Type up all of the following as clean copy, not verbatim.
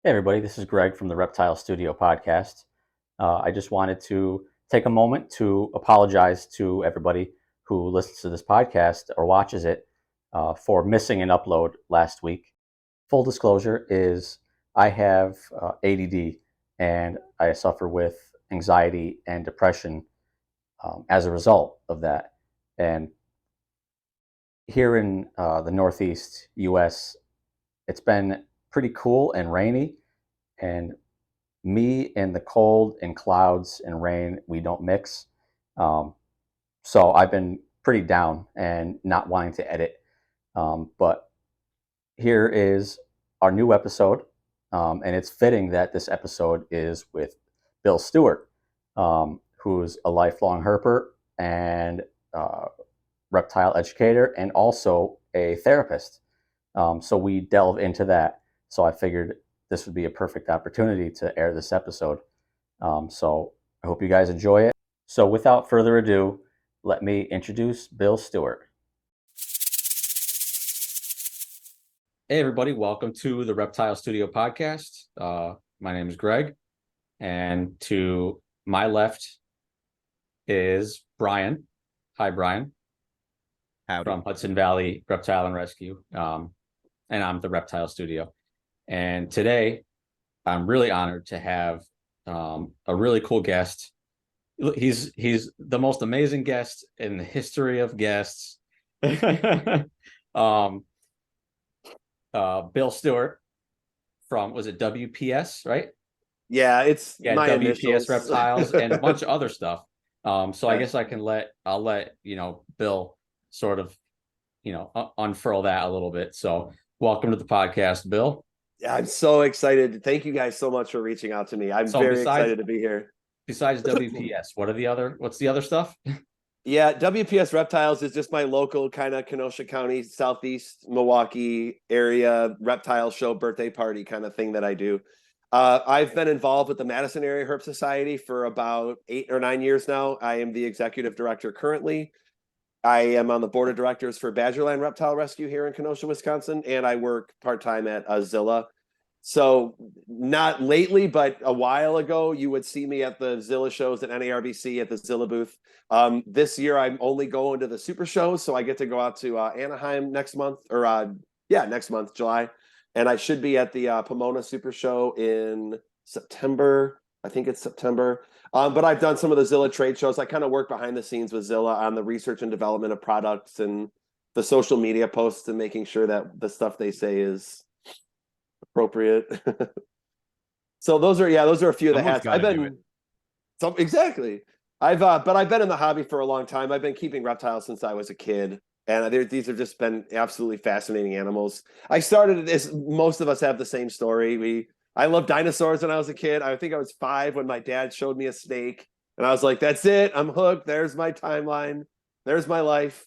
Hey, everybody, this is Greg from the Reptile Studio podcast. I just wanted to take a moment to apologize to everybody who listens to this podcast or watches it for missing an upload last week. Full disclosure is I have ADD and I suffer with anxiety and depression as a result of that. And here in the Northeast US, it's been pretty cool and rainy. And me and the cold and clouds and rain, we don't mix. Um, so I've been pretty down and not wanting to edit. But here is our new episode. And it's fitting that this episode is with Bill Stewart, who's a lifelong herper and reptile educator and also a therapist. So we delve into that. So I figured this would be a perfect opportunity to air this episode. So I hope you guys enjoy it. So without further ado, let me introduce Bill Stewart. Hey, everybody. Welcome to the Reptile Studio podcast. My name is Greg. And to my left is Brian. Hi, Brian. Howdy. From Hudson Valley Reptile and Rescue. And I'm the Reptile Studio. And today, I'm really honored to have a really cool guest. He's the most amazing guest in the history of guests. Bill Stewart from, was it WPS, right? Yeah, it's my WPS initials. Reptiles and a bunch of other stuff. So I guess I'll let Bill sort of unfurl that a little bit. So welcome to the podcast, Bill. Yeah, I'm so excited. Thank you guys so much for reaching out to me. I'm very excited to be here. Besides WPS, what's the other stuff? Yeah, WPS Reptiles is just my local kind of Kenosha County, Southeast Milwaukee area reptile show birthday party kind of thing that I do. I've been involved with the Madison Area Herp Society for about 8 or 9 years now. I am the executive director currently. I am on the board of directors for Badgerland Reptile Rescue here in Kenosha, Wisconsin, and I work part-time at Zilla. So not lately, but a while ago, you would see me at the Zilla shows at NARBC at the Zilla booth. This year, I'm only going to the super shows, so I get to go out to Anaheim next month, or next month, July. And I should be at the Pomona Super Show in September. I think it's September. But I've done some of the Zilla trade shows. I kind of work behind the scenes with Zilla on the research and development of products and the social media posts and making sure that the stuff they say is appropriate. So those are a few of the hats. Exactly. But I've been in the hobby for a long time. I've been keeping reptiles since I was a kid. And these have just been absolutely fascinating animals. I started, as most of us have the same story. I loved dinosaurs when I was a kid. I think I was 5 when my dad showed me a snake. And I was like, that's it. I'm hooked. There's my timeline. There's my life.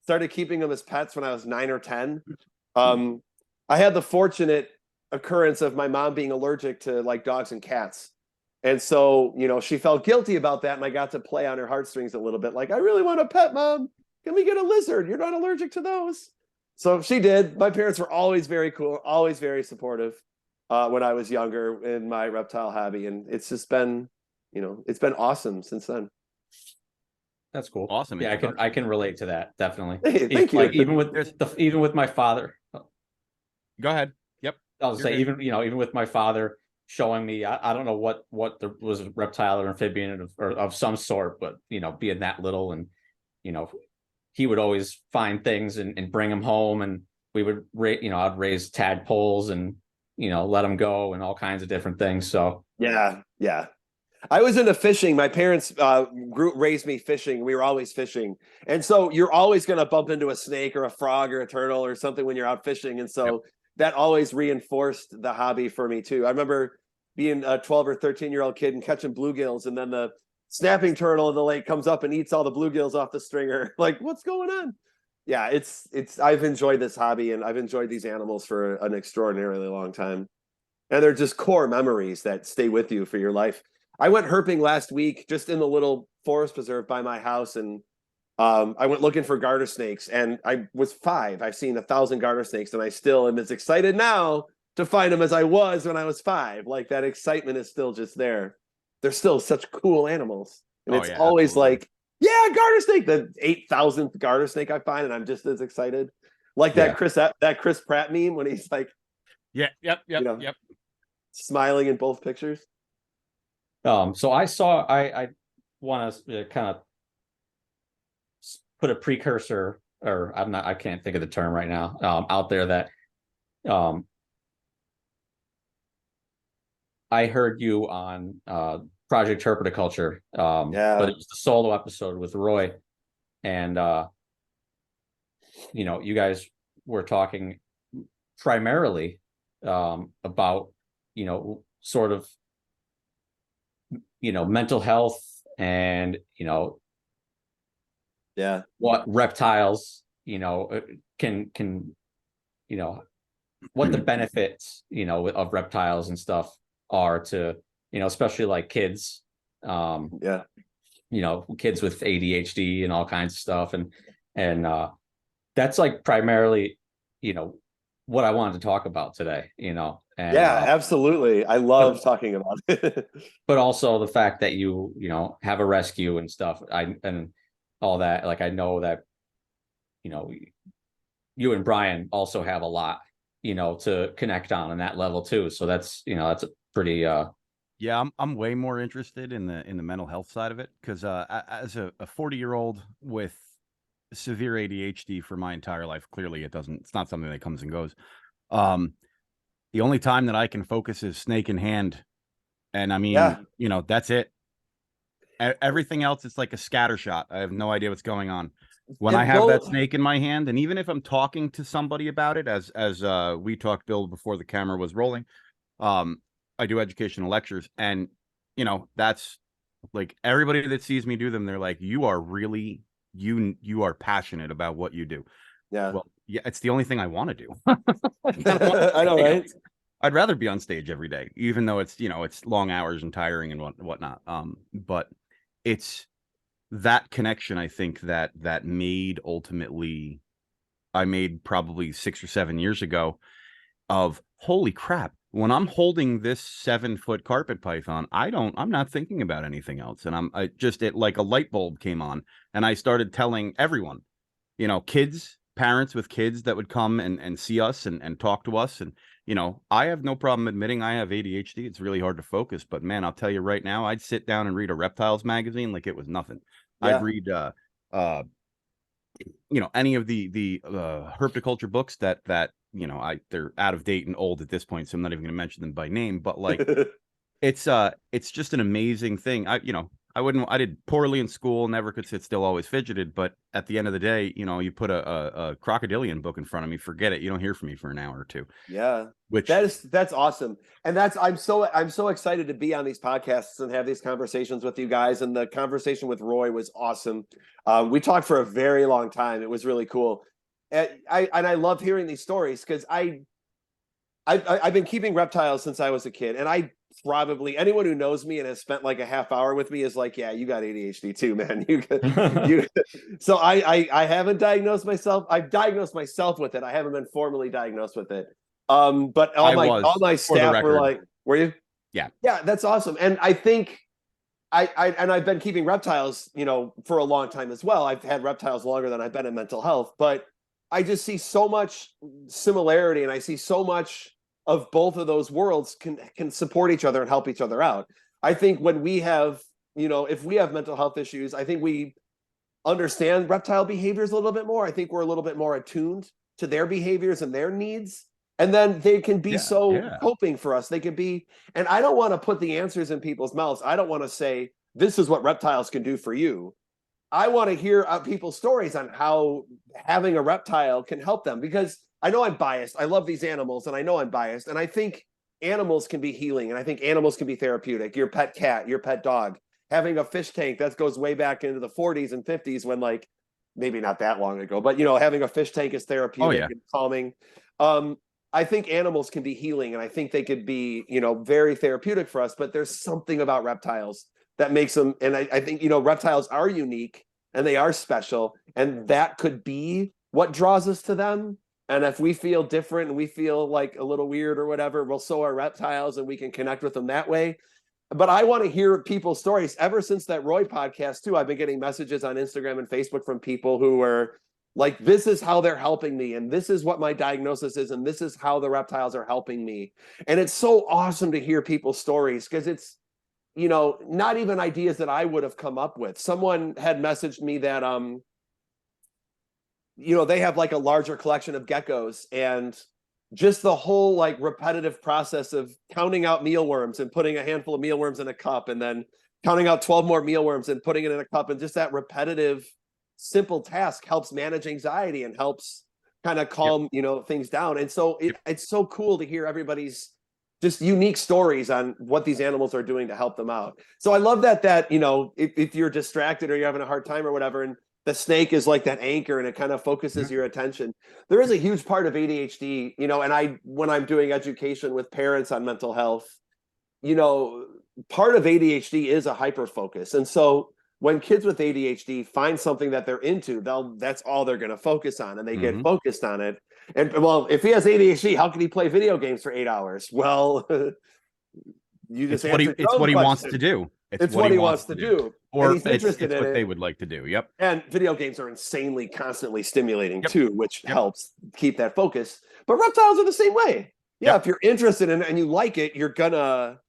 Started keeping them as pets when I was 9 or 10. I had the fortunate occurrence of my mom being allergic to like dogs and cats. And so, she felt guilty about that. And I got to play on her heartstrings a little bit. Like, I really want a pet, Mom. Can we get a lizard? You're not allergic to those. So she did. My parents were always very cool, always very supportive when I was younger in my reptile hobby. And it's just been, it's been awesome since then. That's cool. Awesome. Yeah, I can relate to that, definitely. Hey, thank you. Like even with my father. Go ahead. Yep. I'll say even with my father showing me, I don't know what there was, a reptile or amphibian or of some sort, but being that little, and he would always find things and bring them home, and we would I'd raise tadpoles and let them go and all kinds of different things. So yeah. I was into fishing. My parents raised me fishing. We were always fishing. And so you're always going to bump into a snake or a frog or a turtle or something when you're out fishing. And so that always reinforced the hobby for me too. I remember being a 12 or 13-year-old kid and catching bluegills, and then the snapping turtle in the lake comes up and eats all the bluegills off the stringer. Like, what's going on? Yeah, I've enjoyed this hobby, and I've enjoyed these animals for an extraordinarily long time. And they're just core memories that stay with you for your life. I went herping last week just in the little forest preserve by my house, and I went looking for garter snakes, and I was 5. I've seen 1,000 garter snakes, and I still am as excited now to find them as I was when I was 5. Like that excitement is still just there. They're still such cool animals. And Oh, it's yeah, always absolutely. like, yeah, garter snake, the 8,000th garter snake I find, and I'm just as excited. Like Yeah. that Chris Pratt meme when he's like, Yeah. Yep. Yep. you know, Yep. smiling in both pictures. So I want to kind of put a precursor, or I can't think of the term right now, out there that um, I heard you on Project Herpetoculture, Yeah. but it was the solo episode with Roy, and you guys were talking primarily about sort of mental health and Yeah. what reptiles can what the benefits of reptiles and stuff are to especially like kids, Yeah. kids with ADHD and all kinds of stuff, and that's like primarily what I wanted to talk about today, and Yeah, absolutely. I love talking about it. but also the fact that you have a rescue and stuff, and all that. Like I know that you and Brian also have a lot to connect on that level too, so that's that's a pretty Yeah, I'm way more interested in the mental health side of it because as a 40-year-old with severe ADHD for my entire life, clearly it's not something that comes and goes. The only time that I can focus is snake in hand, and I mean, Yeah. that's it. Everything else, it's like a scatter shot. I have no idea what's going on. When I And have that both, snake in my hand, and even if I'm talking to somebody about it, as we talked, Bill, before the camera was rolling, I do educational lectures, and that's like everybody that sees me do them, they're like, you are really you are passionate about what you do. yeah. Well, yeah, it's the only thing I want to do. I know, right? I'd rather be on stage every day, even though it's it's long hours and tiring and whatnot. But it's that connection, I think, that made ultimately I made probably 6 or 7 years ago of holy crap. When I'm holding this 7-foot carpet python, I'm not thinking about anything else. And it like a light bulb came on, and I started telling everyone, kids, parents with kids that would come and see us and talk to us. And, I have no problem admitting I have ADHD. It's really hard to focus, but man, I'll tell you right now, I'd sit down and read a Reptiles magazine like it was nothing. I'd Yeah. read, any of the herpetoculture books that they're out of date and old at this point, so I'm not even going to mention them by name, but like it's just an amazing thing. I did poorly in school, never could sit still, always fidgeted, but at the end of the day, you put a crocodilian book in front of me, forget it, you don't hear from me for an hour or two. Yeah. Which That's awesome. And I'm so excited to be on these podcasts and have these conversations with you guys. And the conversation with Roy was awesome. We talked for a very long time. It was really cool. And I love hearing these stories because I've been keeping reptiles since I was a kid, and I probably anyone who knows me and has spent like a half hour with me is like, yeah, you got ADHD too, man. You. So I haven't diagnosed myself. I've diagnosed myself with it. I haven't been formally diagnosed with it. But all my staff were like, were you? Yeah. Yeah, that's awesome. And I think I've been keeping reptiles, for a long time as well. I've had reptiles longer than I've been in mental health, but I just see so much similarity, and I see so much of both of those worlds can support each other and help each other out. I think when we have, if we have mental health issues, I think we understand reptile behaviors a little bit more. I think we're a little bit more attuned to their behaviors and their needs. And then they can be coping for us. They can be, and I don't want to put the answers in people's mouths. I don't want to say, this is what reptiles can do for you. I want to hear people's stories on how having a reptile can help them, because I know I'm biased. I love these animals, and I know I'm biased. And I think animals can be healing, and I think animals can be therapeutic. Your pet cat, your pet dog, having a fish tank, that goes way back into the 40s and 50s when, like, maybe not that long ago, but, having a fish tank is therapeutic and calming. I think animals can be healing, and I think they could be, very therapeutic for us, but there's something about reptiles that makes them, and I think, reptiles are unique and they are special, and that could be what draws us to them. And if we feel different and we feel like a little weird or whatever, well, so are reptiles, and we can connect with them that way. But I want to hear people's stories. Ever since that Roy podcast too, I've been getting messages on Instagram and Facebook from people who are like, this is how they're helping me, and this is what my diagnosis is, and this is how the reptiles are helping me. And it's so awesome to hear people's stories, because it's, you know, not even ideas that I would have come up with. Someone had messaged me that you know, they have like a larger collection of geckos, and just the whole like repetitive process of counting out mealworms and putting a handful of mealworms in a cup, and then counting out 12 more mealworms and putting it in a cup, and just that repetitive simple task helps manage anxiety and helps kind of calm, you know, things down. And so it's so cool to hear everybody's just unique stories on what these animals are doing to help them out. So I love that, you know, if you're distracted or you're having a hard time or whatever, and the snake is like that anchor and it kind of focuses your attention. There is a huge part of ADHD, you know, and when I'm doing education with parents on mental health, you know, part of ADHD is a hyper focus. And so when kids with ADHD find something that they're into, that's all they're going to focus on, and they get focused on it. And well, if he has ADHD, how can he play video games for 8 hours? Well, you just it's what he wants to do. It's what he wants to do. Or he's interested in what it. They would like to do. Yep. And video games are insanely constantly stimulating too, which helps keep that focus. But reptiles are the same way. Yeah, if you're interested in it and you like it, you're gonna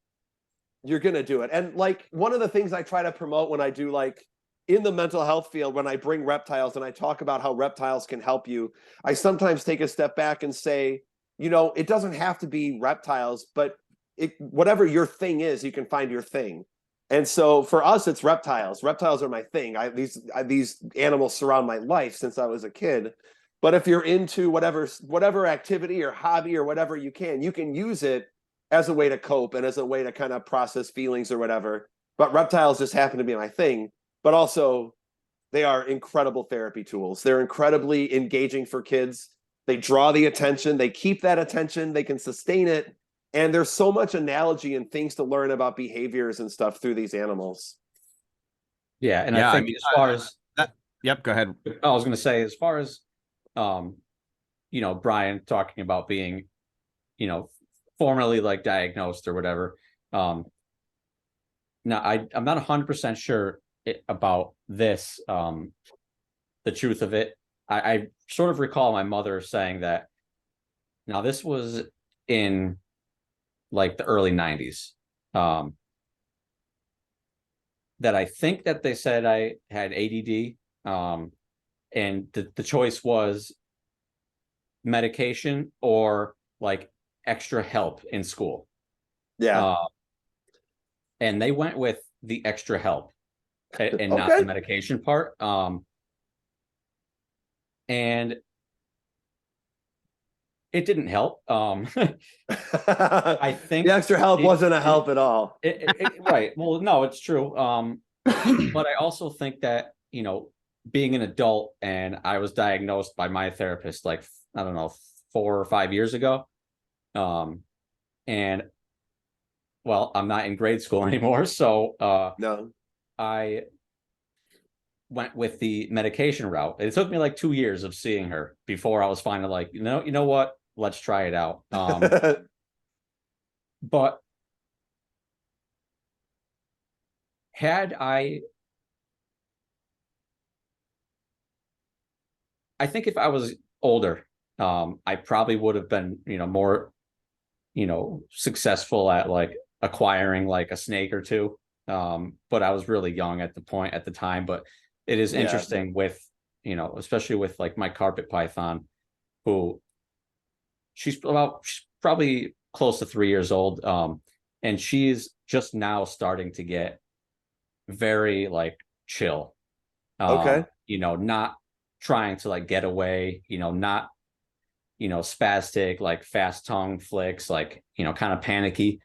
do it. And like one of the things I try to promote when I do, like in the mental health field, when I bring reptiles and I talk about how reptiles can help you, I sometimes take a step back and say, you know, it doesn't have to be reptiles, but whatever your thing is, you can find your thing. And so for us, it's reptiles. Reptiles are my thing. These animals surround my life since I was a kid. But if you're into whatever activity or hobby or whatever you can use it as a way to cope and as a way to kind of process feelings or whatever. But reptiles just happen to be my thing. But also, they are incredible therapy tools. They're incredibly engaging for kids. They draw the attention. They keep that attention. They can sustain it. And there's so much analogy and things to learn about behaviors and stuff through these animals. Yeah, and I think as far as that, go ahead. I was going to say, as far as, you know, Brian talking about being, you know, formerly like diagnosed or whatever. Now I'm not 100% sure about this, the truth of it. I sort of recall my mother saying that. Now this was in like the early 90s, that I think that they said I had ADD, and the choice was medication or like extra help in school. Yeah. And they went with the extra help and not the medication part. And it didn't help. I think the extra help wasn't a help at all. Right. Well, no, it's true. But I also think that, you know, being an adult, and I was diagnosed by my therapist, like, I don't know, 4 or 5 years ago. And well, I'm not in grade school anymore. So no, I went with the medication route. It took me like 2 years of seeing her before I was finally like, you know what? Let's try it out. But had I think if I was older, I probably would have been, you know, more, you know, successful at like acquiring like a snake or two. But I was really young at the time. But it is interesting with, you know, especially with like my carpet python, who she's probably close to 3 years old. And she's just now starting to get very like chill. You know, not trying to like get away, you know, not, you know, spastic, like fast tongue flicks, like, you know, kind of panicky.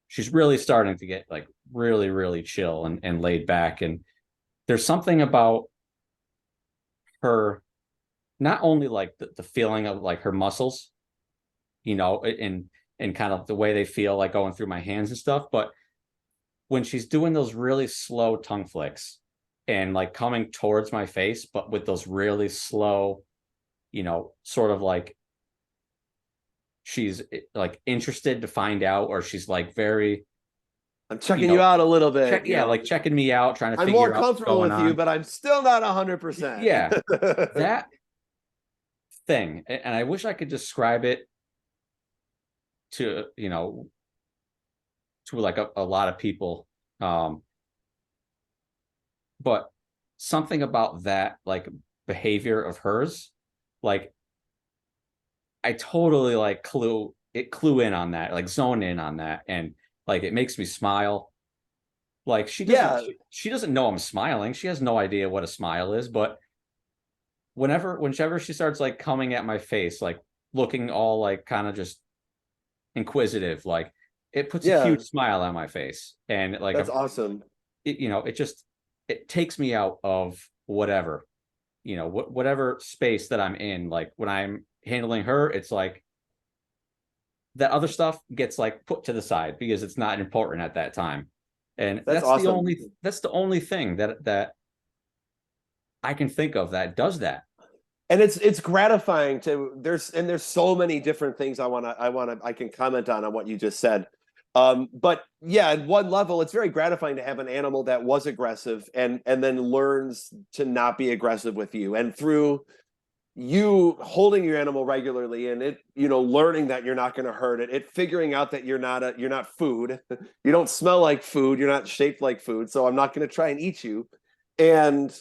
She's really starting to get like really, really chill and laid back. And there's something about her, not only like the feeling of like her muscles, you know, and kind of the way they feel like going through my hands and stuff, but when she's doing those really slow tongue flicks and like coming towards my face, but with those really slow, sort of like she's like interested to find out, or she's like very, I'm checking you out a little bit. like checking me out, trying to I'm figure more out what's comfortable going with you, on. but I'm still not 100%. Yeah, that thing, and I wish I could describe it to to like a lot of people, but something about that like behavior of hers, like I totally like clue in on that, like zone in on that, and like it makes me smile. Like she doesn't know I'm smiling. She has no idea what a smile is, but whenever she starts like coming at my face, like looking all like kind of just inquisitive, like it puts a huge smile on my face, and like that's awesome. It takes me out of whatever, whatever space that I'm in. Like when I'm handling her, it's like that other stuff gets like put to the side because it's not important at that time. And that's awesome. that's the only thing that I can think of that does that. And it's gratifying to there's so many different things I can comment on what you just said. But yeah, at one level, it's very gratifying to have an animal that was aggressive and then learns to not be aggressive with you. And through you holding your animal regularly and it, learning that you're not going to hurt it, figuring out that you're not food, you don't smell like food, you're not shaped like food, so I'm not going to try and eat you, and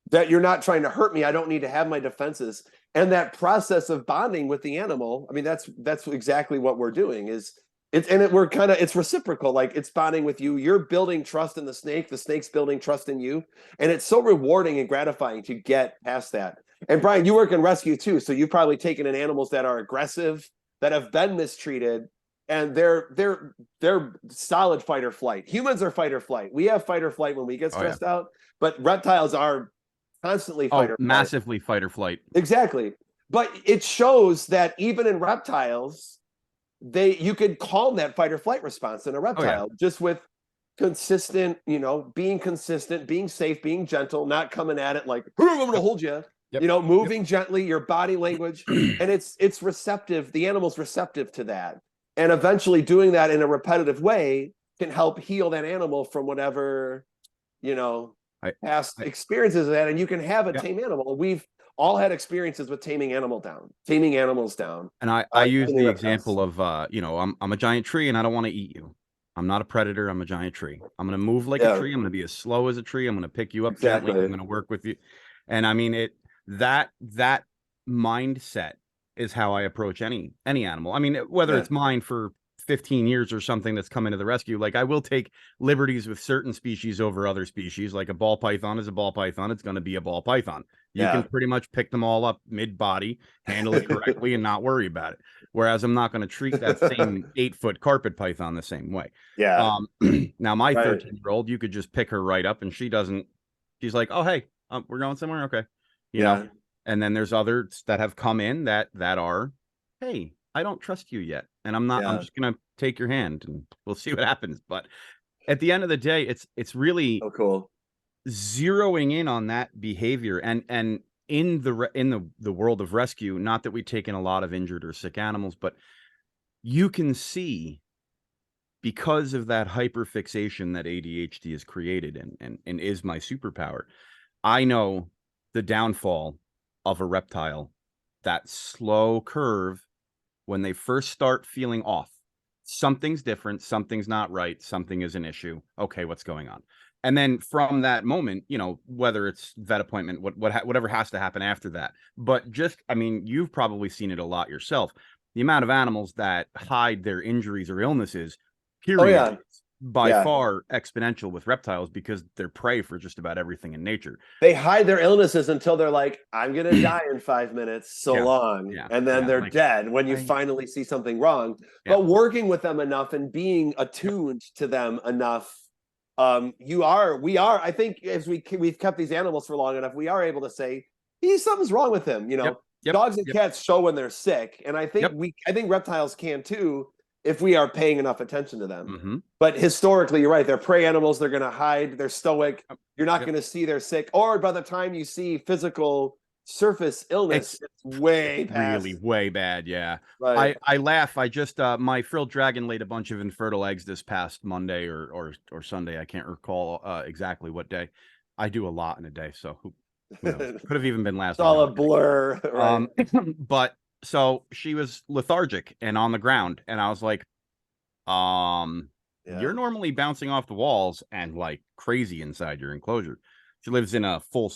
that you're not trying to hurt me. I don't need to have my defenses. And that process of bonding with the animal, I mean, that's exactly what we're doing. It's reciprocal. Like it's bonding with you. You're building trust in the snake's building trust in you. And it's so rewarding and gratifying to get past that. And Brian, you work in rescue too. So you've probably taken in animals that are aggressive, that have been mistreated, and they're solid fight or flight. Humans are fight or flight. We have fight or flight when we get stressed out, but reptiles are constantly fight or flight. Massively fight or flight. Exactly. But it shows that even in reptiles, you could calm that fight or flight response in a reptile just with consistent, being consistent, being safe, being gentle, not coming at it like, I'm going to hold you, moving gently, your body language. And it's receptive. The animal's receptive to that. And eventually doing that in a repetitive way can help heal that animal from whatever, past experiences of that. And you can have a tame animal. We've all had experiences with taming animals down. And I use the example of, I'm a giant tree and I don't want to eat you. I'm not a predator. I'm a giant tree. I'm going to move like a tree. I'm going to be as slow as a tree. I'm going to pick you up gently. I'm going to work with you. And I mean, that mindset is how I approach any animal. I mean, whether it's mine for 15 years or something that's come into the rescue, like I will take liberties with certain species over other species. Like a ball python is a ball python. It's going to be a ball python. You can pretty much pick them all up mid-body, handle it correctly, and not worry about it. Whereas I'm not going to treat that same 8-foot carpet python the same way. Yeah. Now my 13-year-old, you could just pick her right up, and she's like, oh, hey, we're going somewhere. Okay. You know? And then there's others that have come in that are, hey, I don't trust you yet. And I'm just going to take your hand and we'll see what happens. But at the end of the day, it's really cool zeroing in on that behavior. And in the world of rescue, not that we take in a lot of injured or sick animals, but you can see, because of that hyperfixation that ADHD has created and is my superpower, I know the downfall of a reptile, that slow curve when they first start feeling off. Something's different, something's not right, something is an issue. Okay, what's going on? And then from that moment, whether it's vet appointment, whatever has to happen after that. But you've probably seen it a lot yourself. The amount of animals that hide their injuries or illnesses, period, by far exponential with reptiles, because they're prey for just about everything in nature. They hide their illnesses until they're like, I'm going to die in 5 minutes, so long. And then they're dead when you finally see something wrong. But working with them enough and being attuned to them enough, we are, I think, as we've kept these animals for long enough, we are able to say, something's wrong with him. Dogs and cats show when they're sick. And I think I think reptiles can too, if we are paying enough attention to them. But historically, you're right. They're prey animals. They're going to hide. They're stoic. You're not going to see they're sick. Or by the time you see physical surface illness. It's way past. Really way bad. Yeah. Right. I laugh. I just my frilled dragon laid a bunch of infertile eggs this past Monday or Sunday. I can't recall exactly what day. I do a lot in a day, so who knows? Could have even been last It's all a week. blur. Right. But so she was lethargic and on the ground, and I was like, you're normally bouncing off the walls and like crazy inside your enclosure. She lives in a full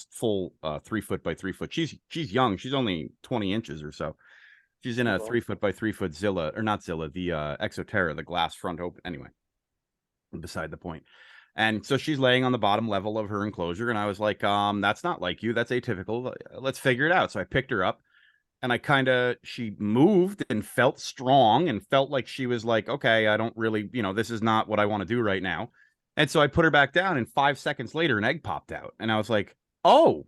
3 foot by 3 foot. She's young. She's only 20 inches or so. She's in a 3 foot by 3 foot Zilla, or not Zilla, the Exoterra, the glass front open. Anyway, beside the point. And so she's laying on the bottom level of her enclosure, and I was like, that's not like you. That's atypical. Let's figure it out. So I picked her up, and she moved and felt strong and felt like she was like, okay, I don't really, this is not what I want to do right now. And so I put her back down, and 5 seconds later, an egg popped out. And I was like, oh,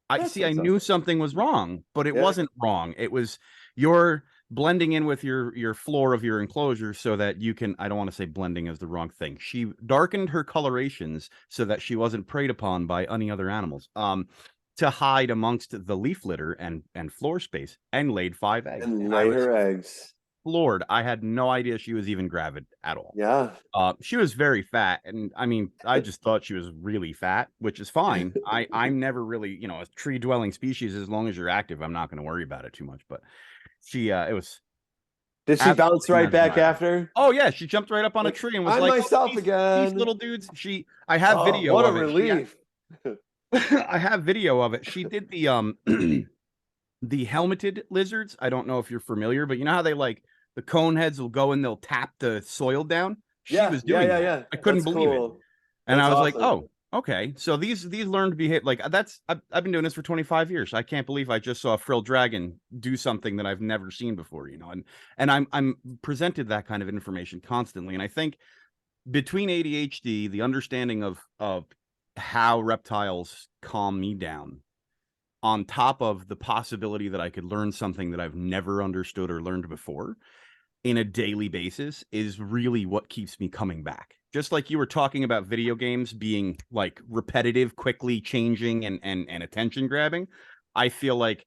I knew something was wrong, but it wasn't wrong. It was you're blending in with your floor of your enclosure so that you can, I don't want to say blending is the wrong thing. She darkened her colorations so that she wasn't preyed upon by any other animals. To hide amongst the leaf litter and floor space, and laid 5 eggs. And laid her eggs. Floored. I had no idea she was even gravid at all. Yeah. She was very fat, and I mean, I just thought she was really fat, which is fine. I'm never really, a tree dwelling species. As long as you're active, I'm not going to worry about it too much. But she, it was. Did she bounce right back after? Oh yeah, she jumped right up on a tree and was I'm like, myself again. These little dudes. I have video. What a of it. relief. I have video of it. She did the the helmeted lizards. I don't know if you're familiar, but you know how they like the cone heads will go and they'll tap the soil down. She was doing that. I couldn't believe it, and I was like, oh, okay. So these learned behavior, like I've been doing this for 25 years. I can't believe I just saw a frilled dragon do something that I've never seen before. And I'm presented that kind of information constantly, and I think between ADHD, the understanding of how reptiles calm me down, on top of the possibility that I could learn something that I've never understood or learned before in a daily basis, is really what keeps me coming back. Just like you were talking about video games being like repetitive, quickly changing and attention grabbing, I feel like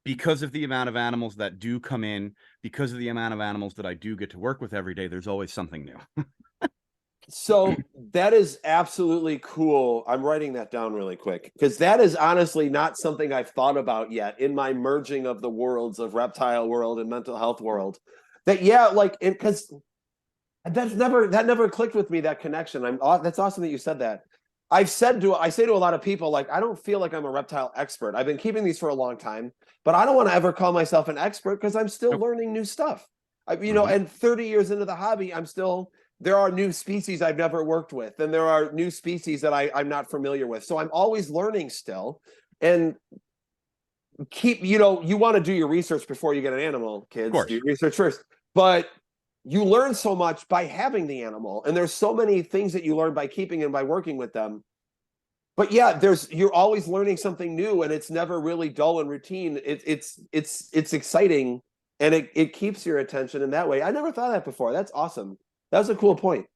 because of the amount of animals that do come in, because of the amount of animals that I do get to work with every day, there's always something new. So that is absolutely cool. I'm writing that down really quick, because that is honestly not something I've thought about yet in my merging of the worlds of reptile world and mental health world. That, because that never clicked with me, that connection. That's awesome that you said that. I say to a lot of people, like, I don't feel like I'm a reptile expert. I've been keeping these for a long time, but I don't want to ever call myself an expert, because I'm still learning new stuff. And 30 years into the hobby, there are new species I've never worked with, and there are new species that I'm not familiar with. So I'm always learning still. And you want to do your research before you get an animal, kids. Do your research first. But you learn so much by having the animal, and there's so many things that you learn by keeping and by working with them. But yeah, you're always learning something new, and it's never really dull and routine. It's exciting, and it keeps your attention in that way. I never thought of that before. That's awesome. That was a cool point.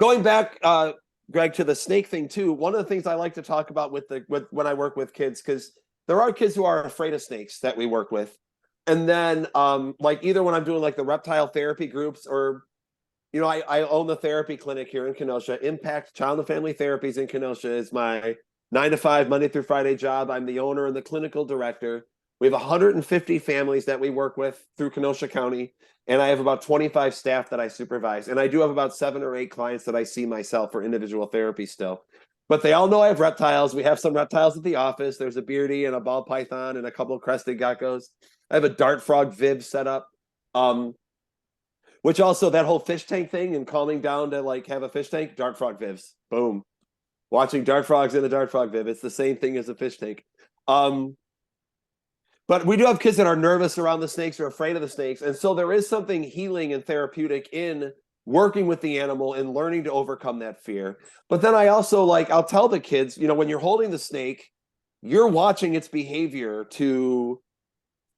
Going back, Greg, to the snake thing too. One of the things I like to talk about when I work with kids, because there are kids who are afraid of snakes that we work with. And then like either when I'm doing like the reptile therapy groups, or, I own the therapy clinic here in Kenosha. Impact Child and Family Therapies in Kenosha is my 9 to 5, Monday through Friday job. I'm the owner and the clinical director. We have 150 families that we work with through Kenosha County, and I have about 25 staff that I supervise. And I do have about 7 or 8 clients that I see myself for individual therapy still. But they all know I have reptiles. We have some reptiles at the office. There's a beardy and a ball python and a couple of crested geckos. I have a dart frog vib set up, which also that whole fish tank thing and calming down to like have a fish tank, dart frog vibs. Boom. Watching dart frogs in a dart frog vib. It's the same thing as a fish tank. But we do have kids that are nervous around the snakes or afraid of the snakes. And so there is something healing and therapeutic in working with the animal and learning to overcome that fear. But then I also I'll tell the kids, when you're holding the snake, you're watching its behavior to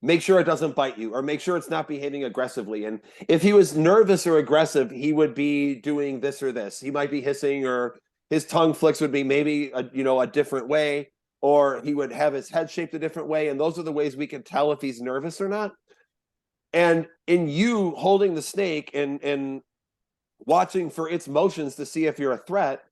make sure it doesn't bite you, or make sure it's not behaving aggressively. And if he was nervous or aggressive, he would be doing this or this. He might be hissing, or his tongue flicks would be maybe a different way. or he would have his head shaped a different way. And those are the ways we can tell if he's nervous or not. And in you holding the snake and watching for its motions to see if you're a threat,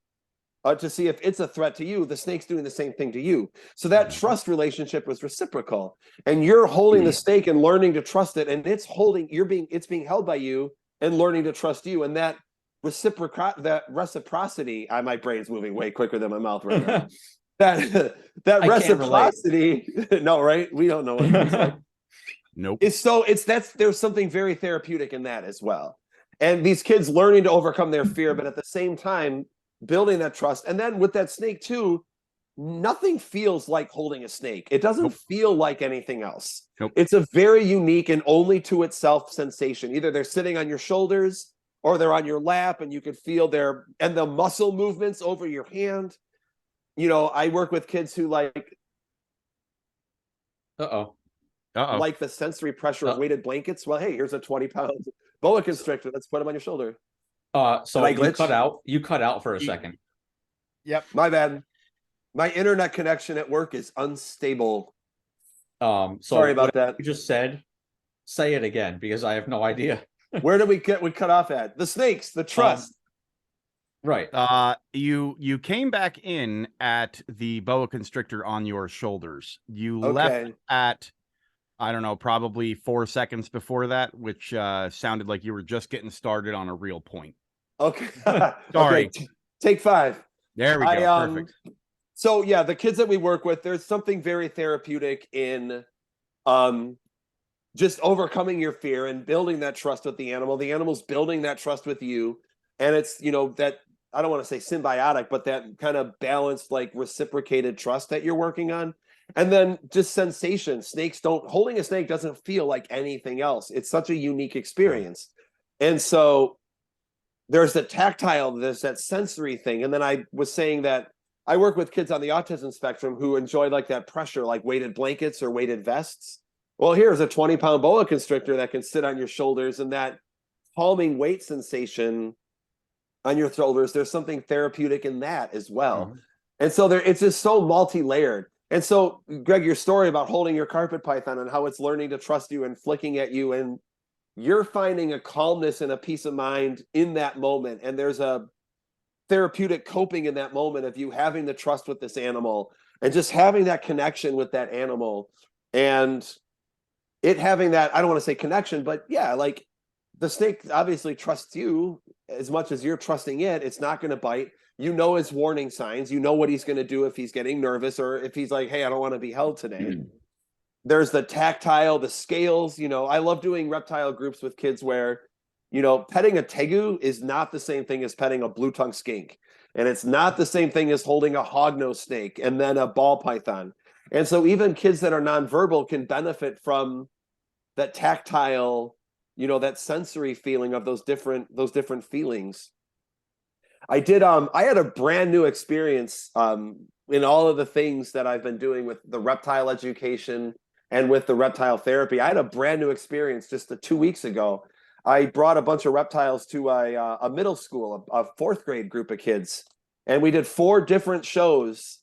to see if it's a threat to you, the snake's doing the same thing to you. So that trust relationship was reciprocal. And you're holding the snake and learning to trust it, and it's being held by you and learning to trust you. And that reciprocity, my brain's moving way quicker than my mouth right now. that reciprocity, no, right? We don't know what it's like. Nope. There's something very therapeutic in that as well. And these kids learning to overcome their fear, but at the same time building that trust. And then with that snake too, nothing feels like holding a snake. It doesn't feel like anything else. It's a very unique and only to itself sensation. Either they're sitting on your shoulders or they're on your lap, and you can feel the muscle movements over your hand. You know, I work with kids who like like the sensory pressure of weighted blankets. Well, hey, here's a 20-pound boa constrictor. Let's put him on your shoulder. So you cut out for a second. Yep, my bad. My internet connection at work is unstable. Sorry about that. You just said, say it again, because I have no idea. Where did we cut off at? The snakes, the trust. Right. You came back in at the boa constrictor on your shoulders. You left at, I don't know, probably 4 seconds before that, which sounded like you were just getting started on a real point. Okay. Sorry. Okay. Take 5. There we go. Perfect. So yeah, the kids that we work with, there's something very therapeutic in just overcoming your fear and building that trust with the animal. The animal's building that trust with you. And it's, you know, that, I don't want to say symbiotic, but that kind of balanced, like reciprocated trust that you're working on. And then just sensation. Holding a snake doesn't feel like anything else. It's such a unique experience. And so there's the tactile, there's that sensory thing. And then I was saying that I work with kids on the autism spectrum who enjoy like that pressure, like weighted blankets or weighted vests. Well, here's a 20-pound boa constrictor that can sit on your shoulders, and that calming weight sensation on your shoulders, there's something therapeutic in that as well. And so it's just so multi-layered. And so, Greg, your story about holding your carpet python and how it's learning to trust you and flicking at you, and you're finding a calmness and a peace of mind in that moment. And there's a therapeutic coping in that moment of you having the trust with this animal and just having that connection with that animal, and it having that, I don't want to say connection, but yeah, like the snake obviously trusts you as much as you're trusting it. It's not going to bite. You know his warning signs. You know what he's going to do if he's getting nervous, or if he's like, hey, I don't want to be held today. There's the tactile, the scales. You know, I love doing reptile groups with kids where, you know, petting a tegu is not the same thing as petting a blue-tongued skink. And it's not the same thing as holding a hognose snake and then a ball python. And so even kids that are nonverbal can benefit from that tactile, you know, that sensory feeling of those different feelings. I had a brand new experience in all of the things that I've been doing with the reptile education and with the reptile therapy. I had a brand new experience just 2 weeks ago. I brought a bunch of reptiles to a middle school, a 4th grade group of kids, and we did 4 different shows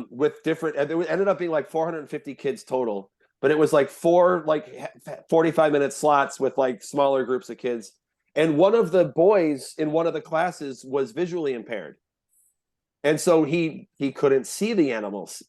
with different, and it ended up being like 450 kids total, but it was like 4 45-minute slots with like smaller groups of kids. And one of the boys in one of the classes was visually impaired. And so he couldn't see the animals.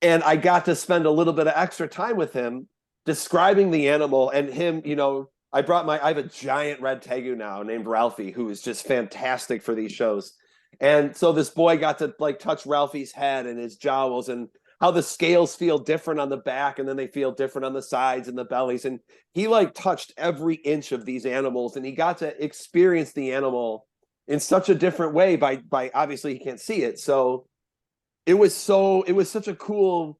And I got to spend a little bit of extra time with him describing the animal, and him, you know, I have a giant red tegu now named Ralphie, who is just fantastic for these shows. And so this boy got to like touch Ralphie's head and his jowls, and how the scales feel different on the back, and then they feel different on the sides and the bellies. And he like touched every inch of these animals, and he got to experience the animal in such a different way by obviously he can't see it. So it was such a cool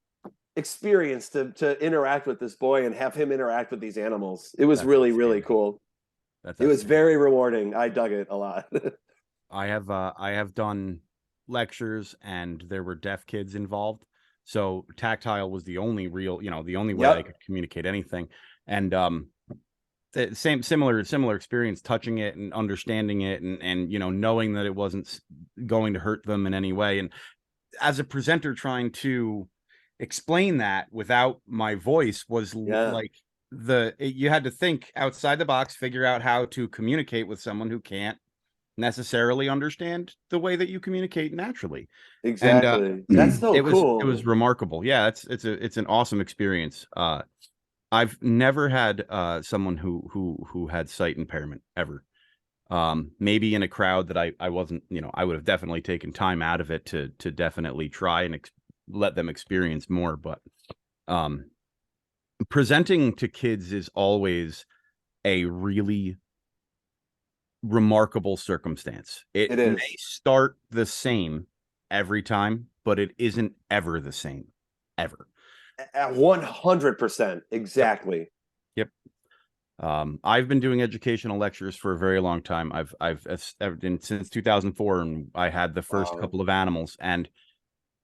experience to interact with this boy and have him interact with these animals. It was really cool. It was very rewarding. I dug it a lot. I have done lectures and there were deaf kids involved. So tactile was the only real, you know, the only way I could communicate anything. And similar experience, touching it and understanding it, and you know, knowing that it wasn't going to hurt them in any way. And as a presenter trying to explain that without my voice was like you had to think outside the box, figure out how to communicate with someone who can't necessarily understand the way that you communicate naturally. Exactly. And That's so it was cool. remarkable. Yeah, it's an awesome experience. I've never had someone who had sight impairment ever. Maybe in a crowd that I wasn't, I would have definitely taken time out of it to definitely try and let them experience more. But presenting to kids is always a really remarkable circumstance. It is. may start the same every time, but it isn't ever the same, ever. At 100%, exactly. Yep. I've been doing educational lectures for a very long time. I've been since 2004, and I had the first couple of animals, and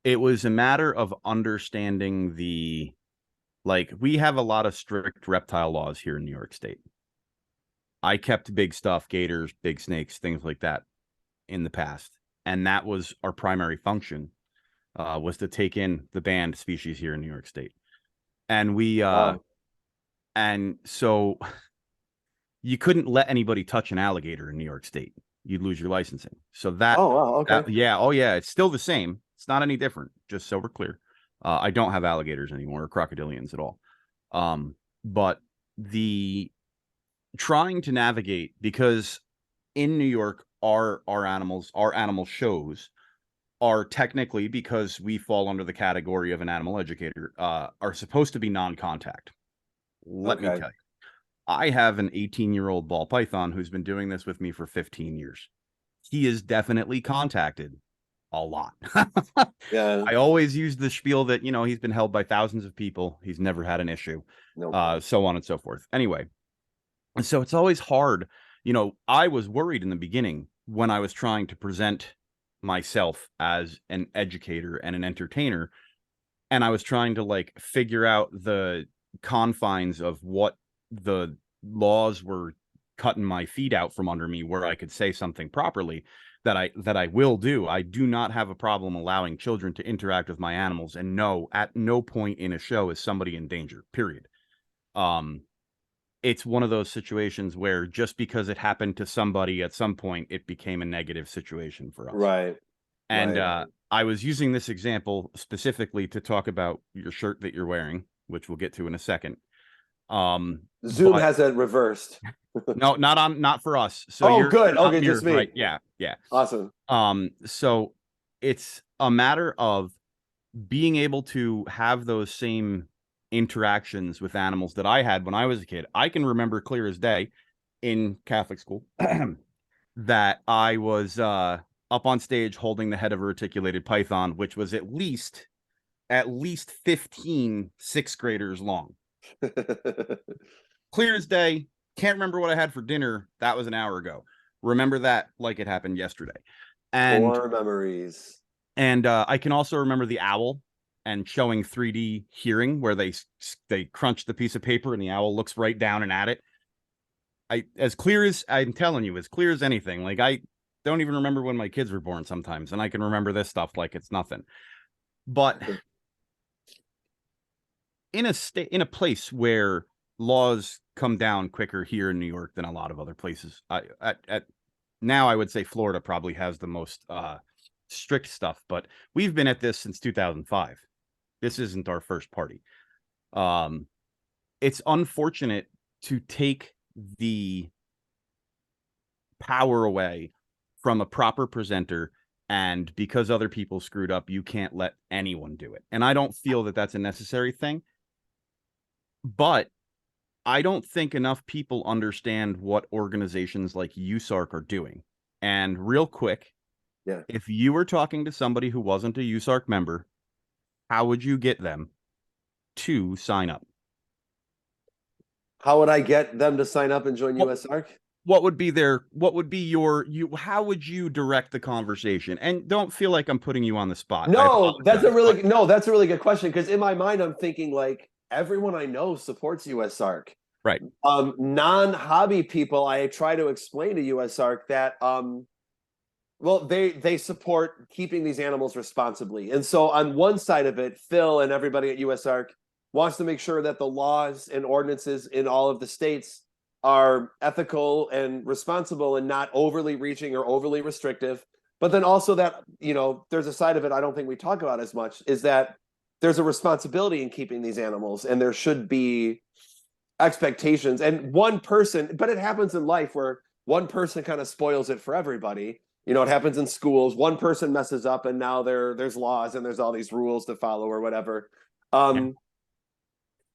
it was a matter of understanding we have a lot of strict reptile laws here in New York State. I kept big stuff, gators, big snakes, things like that in the past. And that was our primary function, was to take in the banned species here in New York State. And and so you couldn't let anybody touch an alligator in New York State. You'd lose your licensing. So okay. Yeah, it's still the same. It's not any different, just so we're clear. I don't have alligators anymore, or crocodilians at all. But the trying to navigate, because in New York, our animal shows are technically, because we fall under the category of an animal educator, are supposed to be non-contact. Let me tell you, I have an 18-year-old ball python who's been doing this with me for 15 years. He is definitely contacted a lot. Yeah. I always use the spiel that, he's been held by thousands of people. He's never had an issue, so on and so forth. Anyway, and so it's always hard. I was worried in the beginning when I was trying to present myself as an educator and an entertainer, and I was trying to figure out the confines of what the laws were cutting my feet out from under me, where I could say something properly. That I will do. I do not have a problem allowing children to interact with my animals, and no, at no point in a show is somebody in danger, period. It's one of those situations where just because it happened to somebody at some point, it became a negative situation for us. Right. And I was using this example specifically to talk about your shirt that you're wearing, which we'll get to in a second. Zoom has it reversed. No, not for us. So you're good. not Okay, mirrored, just me. right? Yeah. Awesome. So it's a matter of being able to have those same interactions with animals that I had when I was a kid. I can remember clear as day in Catholic school that I was up on stage holding the head of a reticulated python, which was at least 15 sixth graders long. Clear as day. Can't remember what I had for dinner. That was an hour ago. Remember that like it happened yesterday. And more memories. And I can also remember the owl and showing 3D hearing, where they crunch the piece of paper and the owl looks right down and at it. As clear as I'm telling you, as clear as anything. Like, I don't even remember when my kids were born sometimes, and I can remember this stuff like it's nothing. But in a place where laws come down quicker here in New York than a lot of other places, now I would say Florida probably has the most strict stuff, but we've been at this since 2005. This isn't our first party. It's unfortunate to take the power away from a proper presenter, and because other people screwed up, you can't let anyone do it. And I don't feel that that's a necessary thing, but I don't think enough people understand what organizations like USARC are doing. And real quick, if you were talking to somebody who wasn't a USARC member, how would you get them to sign up? How would I get them to sign up and join USARC? How would you direct the conversation? And don't feel like I'm putting you on the spot. That's a really good question, because in my mind I'm thinking everyone I know supports USARC. Right. Non-hobby people, I try to explain to USARC that Well, they support keeping these animals responsibly. And so on one side of it, Phil and everybody at USARK wants to make sure that the laws and ordinances in all of the states are ethical and responsible and not overly reaching or overly restrictive. But then also that, there's a side of it I don't think we talk about as much, is that there's a responsibility in keeping these animals, and there should be expectations. And one person, but it happens in life where one person kind of spoils it for everybody. It happens in schools. One person messes up, and now there's laws and there's all these rules to follow or whatever.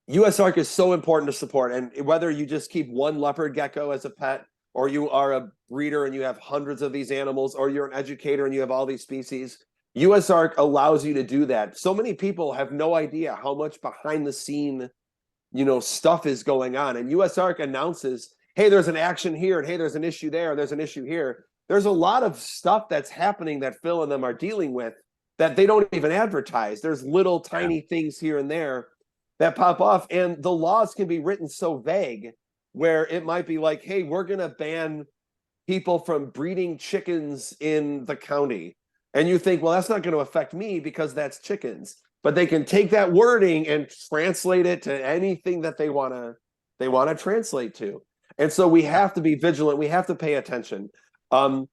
USARK is so important to support, and whether you just keep one leopard gecko as a pet, or you are a breeder and you have hundreds of these animals, or you're an educator and you have all these species, USARK allows you to do that. So many people have no idea how much behind the scene, stuff is going on. And USARK announces, hey, there's an action here, and hey, there's an issue there, and there's an issue here. There's a lot of stuff that's happening that Phil and them are dealing with that they don't even advertise. There's little tiny things here and there that pop off, and the laws can be written so vague where it might be like, hey, we're going to ban people from breeding chickens in the county. And you think, well, that's not going to affect me because that's chickens. But they can take that wording and translate it to anything that they want to translate to. And so we have to be vigilant. We have to pay attention. But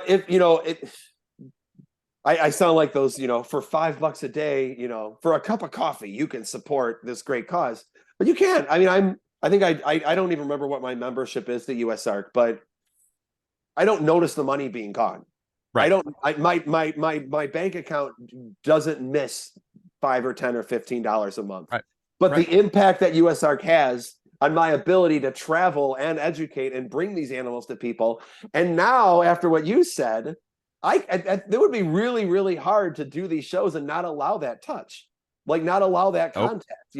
if, I sound like those, for $5 a day, for a cup of coffee, you can support this great cause, but you can't. I mean, I think I don't even remember what my membership is to USARK, but I don't notice the money being gone. Right. My bank account doesn't miss $5 or $10 or $15 a month. Right. But the impact that USARK has on my ability to travel and educate and bring these animals to people. And now, after what you said, it would be really, really hard to do these shows and not allow that touch, like not allow that contact.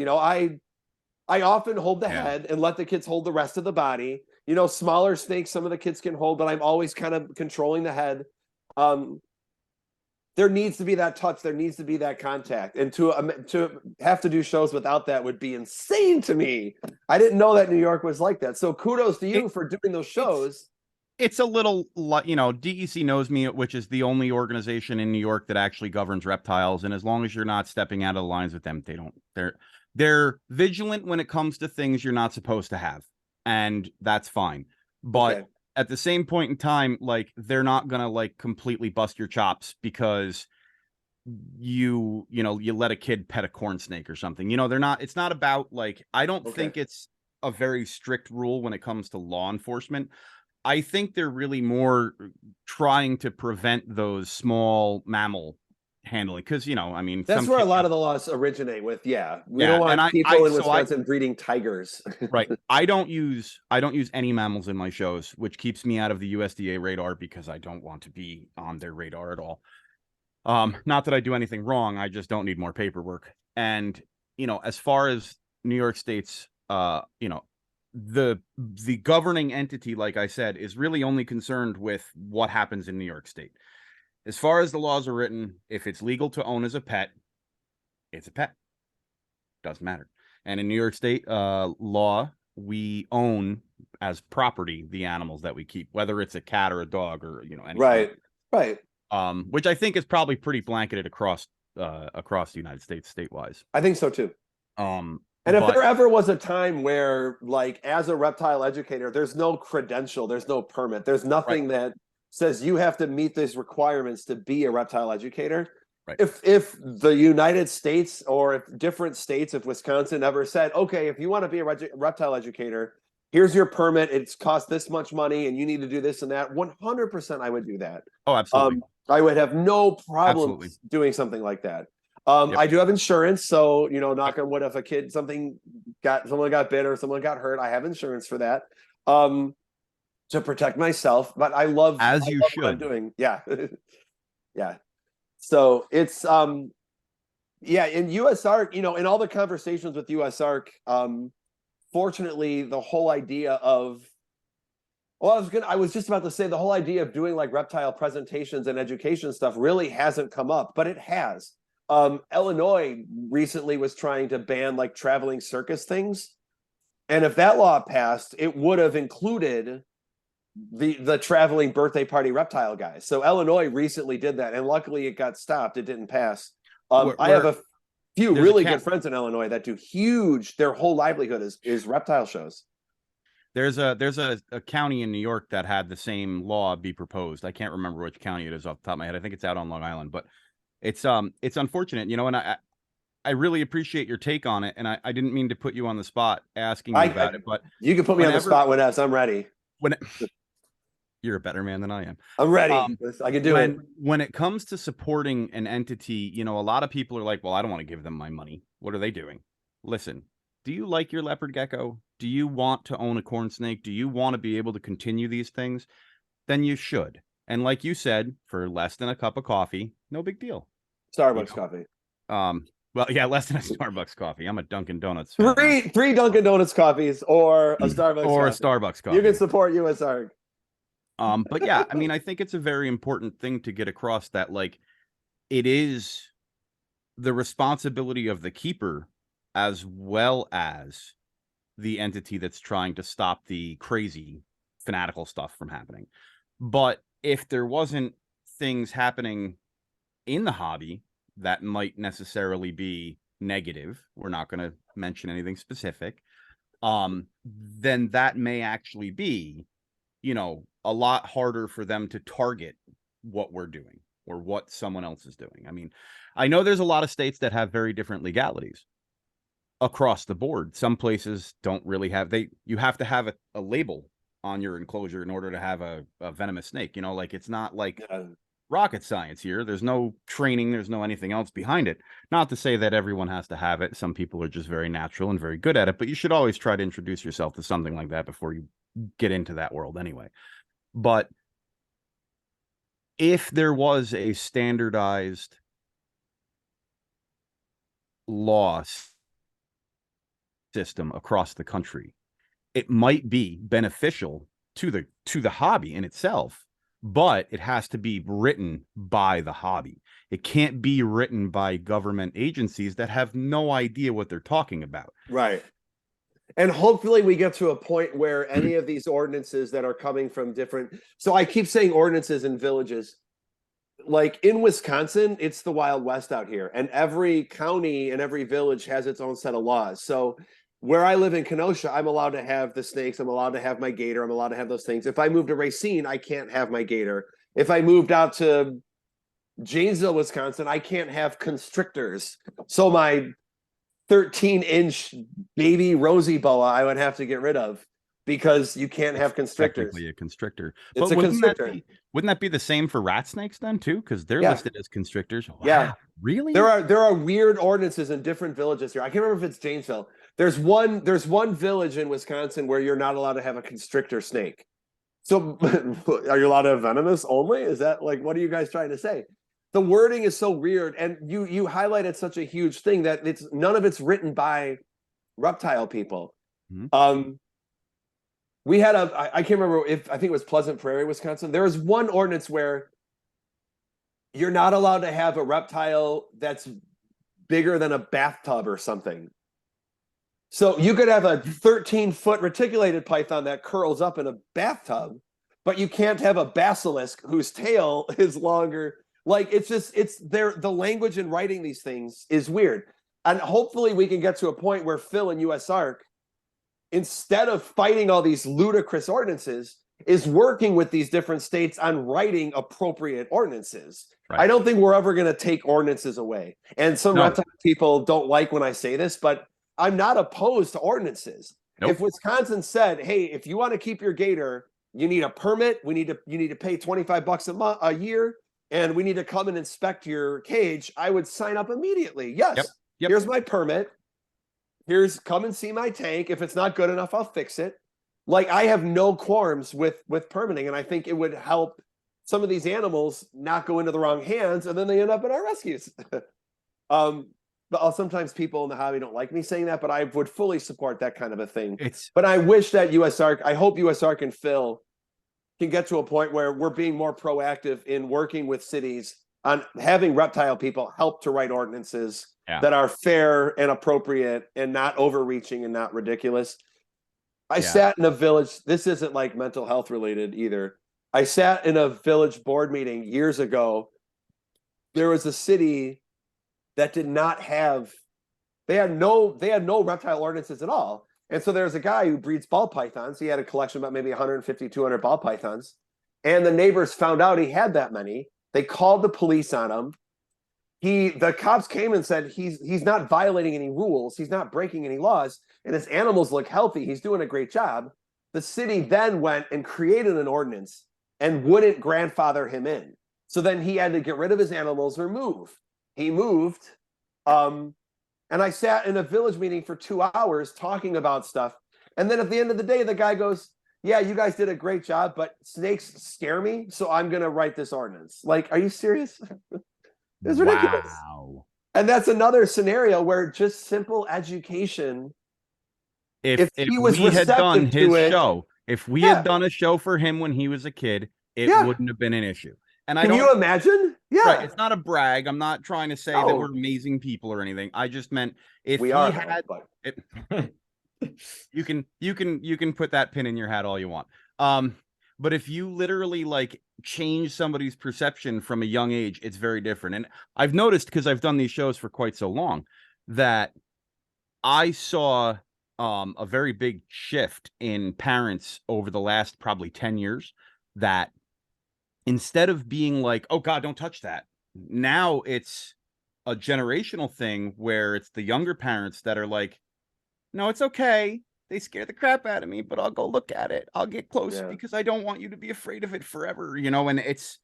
I often hold the head and let the kids hold the rest of the body. Smaller snakes, some of the kids can hold, but I'm always kind of controlling the head. There needs to be that touch. There needs to be that contact. And to have to do shows without that would be insane to me. I didn't know that New York was like that. So kudos to you for doing those shows. It's a little, DEC Knows Me, which is the only organization in New York that actually governs reptiles. And as long as you're not stepping out of the lines with them, they're vigilant when it comes to things you're not supposed to have. And that's fine. But at the same point in time, they're not going to completely bust your chops because you let a kid pet a corn snake or something. They're not, it's not about I don't think it's a very strict rule when it comes to law enforcement. I think they're really more trying to prevent those small mammal handling because that's where a lot of the laws originate with. We don't want people in Wisconsin breeding tigers. Right. I don't use any mammals in my shows, which keeps me out of the USDA radar because I don't want to be on their radar at all. Not that I do anything wrong, I just don't need more paperwork. And as far as New York State's the governing entity, like I said, is really only concerned with what happens in New York State. As far as the laws are written, if it's legal to own as a pet, it's a pet. Doesn't matter. And in New York State law, we own as property the animals that we keep, whether it's a cat or a dog or anything. Right. Which I think is probably pretty blanketed across the United States statewise. I think so too. And if there ever was a time where, as a reptile educator, there's no credential, there's no permit, there's nothing that says you have to meet these requirements to be a reptile educator. Right. If the United States or if different states, if Wisconsin ever said, okay, if you want to be a reptile educator, here's your permit, it's cost this much money and you need to do this and that, 100% I would do that. Oh, absolutely. I would have no problem doing something like that. I do have insurance, so knock on wood, if someone got bit or someone got hurt, I have insurance for that to protect myself. But I love what I'm doing. Yeah. So it's in USARK, in all the conversations with USARK, fortunately, the whole idea of I was just about to say the whole idea of doing reptile presentations and education stuff really hasn't come up, but it has. Illinois recently was trying to ban traveling circus things. And if that law passed, it would have included the traveling birthday party reptile guys. So Illinois recently did that, and luckily it got stopped. It didn't pass. I have a few really good friends in Illinois that do huge. Their whole livelihood is reptile shows. There's a county in New York that had the same law be proposed. I can't remember which county it is off the top of my head. I think it's out on Long Island, but it's unfortunate, you know, and I really appreciate your take on it. And I didn't mean to put you on the spot asking you about it, but you can put me on the spot whenever I'm ready. You're a better man than I am. I'm ready. I can do it. When it comes to supporting an entity, you know, a lot of people are like, well, I don't want to give them my money. What are they doing? Listen, do you like your leopard gecko? Do you want to own a corn snake? Do you want to be able to continue these things? Then you should. And like you said, for less than a cup of coffee, no big deal. Starbucks coffee. Well, yeah, less than a Starbucks coffee. I'm a Dunkin' Donuts fan. Three Dunkin' Donuts coffees or a Starbucks a Starbucks coffee. You can support USARG. But yeah, I mean, I think it's a very important thing to get across that, like, it is the responsibility of the keeper as well as the entity that's trying to stop the crazy fanatical stuff from happening. But if there wasn't things happening in the hobby that might necessarily be negative, we're not going to mention anything specific, then that may actually be, you know, a lot harder for them to target what we're doing or what someone else is doing. I mean, I know there's a lot of states that have very different legalities across the board. Some places don't really have, you have to have a label on your enclosure in order to have a venomous snake, you know, like it's not like rocket science here. There's no training, there's no anything else behind it. Not to say that everyone has to have it. Some people are just very natural and very good at it, but you should always try to introduce yourself to something like that before you get into that world anyway. But if there was a standardized law system across the country, it might be beneficial to the hobby in itself, but it has to be written by the hobby. It can't be written by government agencies that have no idea what they're talking about. Right. And hopefully we get to a point where any of these ordinances that are coming from different, so I keep saying ordinances in villages, like in Wisconsin, it's the Wild West out here, and every county and every village has its own set of laws. So where I live in Kenosha, I'm allowed to have the snakes, I'm allowed to have my gator, I'm allowed to have those things. If I move to Racine, I can't have my gator. If I moved out to Janesville, Wisconsin, I can't have constrictors. So my 13-inch baby rosy boa I would have to get rid of because you can't have constrictors. Technically a constrictor. It's a constrictor. Wouldn't that be the same for rat snakes then too? Because they're listed as constrictors. Wow, yeah. Really? There are weird ordinances in different villages here. I can't remember if it's Janesville. There's one village in Wisconsin where you're not allowed to have a constrictor snake. So are you allowed to have venomous only? Is that like, what are you guys trying to say? The wording is so weird, and you highlighted such a huge thing that none of it's written by reptile people. Mm-hmm. We had I can't remember I think it was Pleasant Prairie, Wisconsin. There was one ordinance where you're not allowed to have a reptile that's bigger than a bathtub or something. So you could have a 13-foot reticulated python that curls up in a bathtub, but you can't have a basilisk whose tail is longer. Like, the language in writing these things is weird. And hopefully we can get to a point where Phil and USARC, instead of fighting all these ludicrous ordinances, is working with these different states on writing appropriate ordinances. Right. I don't think we're ever going to take ordinances away. And some reptile people don't like when I say this, but I'm not opposed to ordinances. Nope. If Wisconsin said, hey, if you want to keep your gator, you need a permit. You need to pay $25 a year. And we need to come and inspect your cage, I would sign up immediately. Yes, yep. Here's my permit. Come and see my tank. If it's not good enough, I'll fix it. Like, I have no qualms with permitting, and I think it would help some of these animals not go into the wrong hands, and then they end up in our rescues. But sometimes people in the hobby don't like me saying that, but I would fully support that kind of a thing. But I wish that I hope USARC and Phil can get to a point where we're being more proactive in working with cities on having reptile people help to write ordinances that are fair and appropriate and not overreaching and not ridiculous. I Yeah. sat in a village. This isn't like mental health related either. I sat in a village board meeting years ago. There was a city that did not have, they had no reptile ordinances at all. And so there's a guy who breeds ball pythons. He had a collection of about maybe 150, 200 ball pythons. And the neighbors found out he had that many. They called the police on him. The cops came and said he's not violating any rules, he's not breaking any laws, and his animals look healthy, he's doing a great job. The city then went and created an ordinance and wouldn't grandfather him in. So then he had to get rid of his animals or move. He moved. And I sat in a village meeting for 2 hours talking about stuff. And then at the end of the day, the guy goes, yeah, you guys did a great job, but snakes scare me, so I'm going to write this ordinance. Like, are you serious? It's ridiculous. Wow. And that's another scenario where just simple education, If he was we had done receptive his to it, show, if we Yeah. had done a show for him when he was a kid, it Yeah. wouldn't have been an issue. And I can don't, you imagine? Yeah, right, it's not a brag. I'm not trying to say that No. we're amazing people or anything. I just meant if we he are. had But it, you can put that pin in your hat all you want. But if you literally like change somebody's perception from a young age, it's very different. And I've noticed, because I've done these shows for quite so long, that I saw a very big shift in parents over the last probably 10 years, that instead of being like, oh God, don't touch that, now it's a generational thing where it's the younger parents that are like, no, it's okay. They scare the crap out of me, but I'll go look at it. I'll get close Yeah. because I don't want you to be afraid of it forever, you know. And it's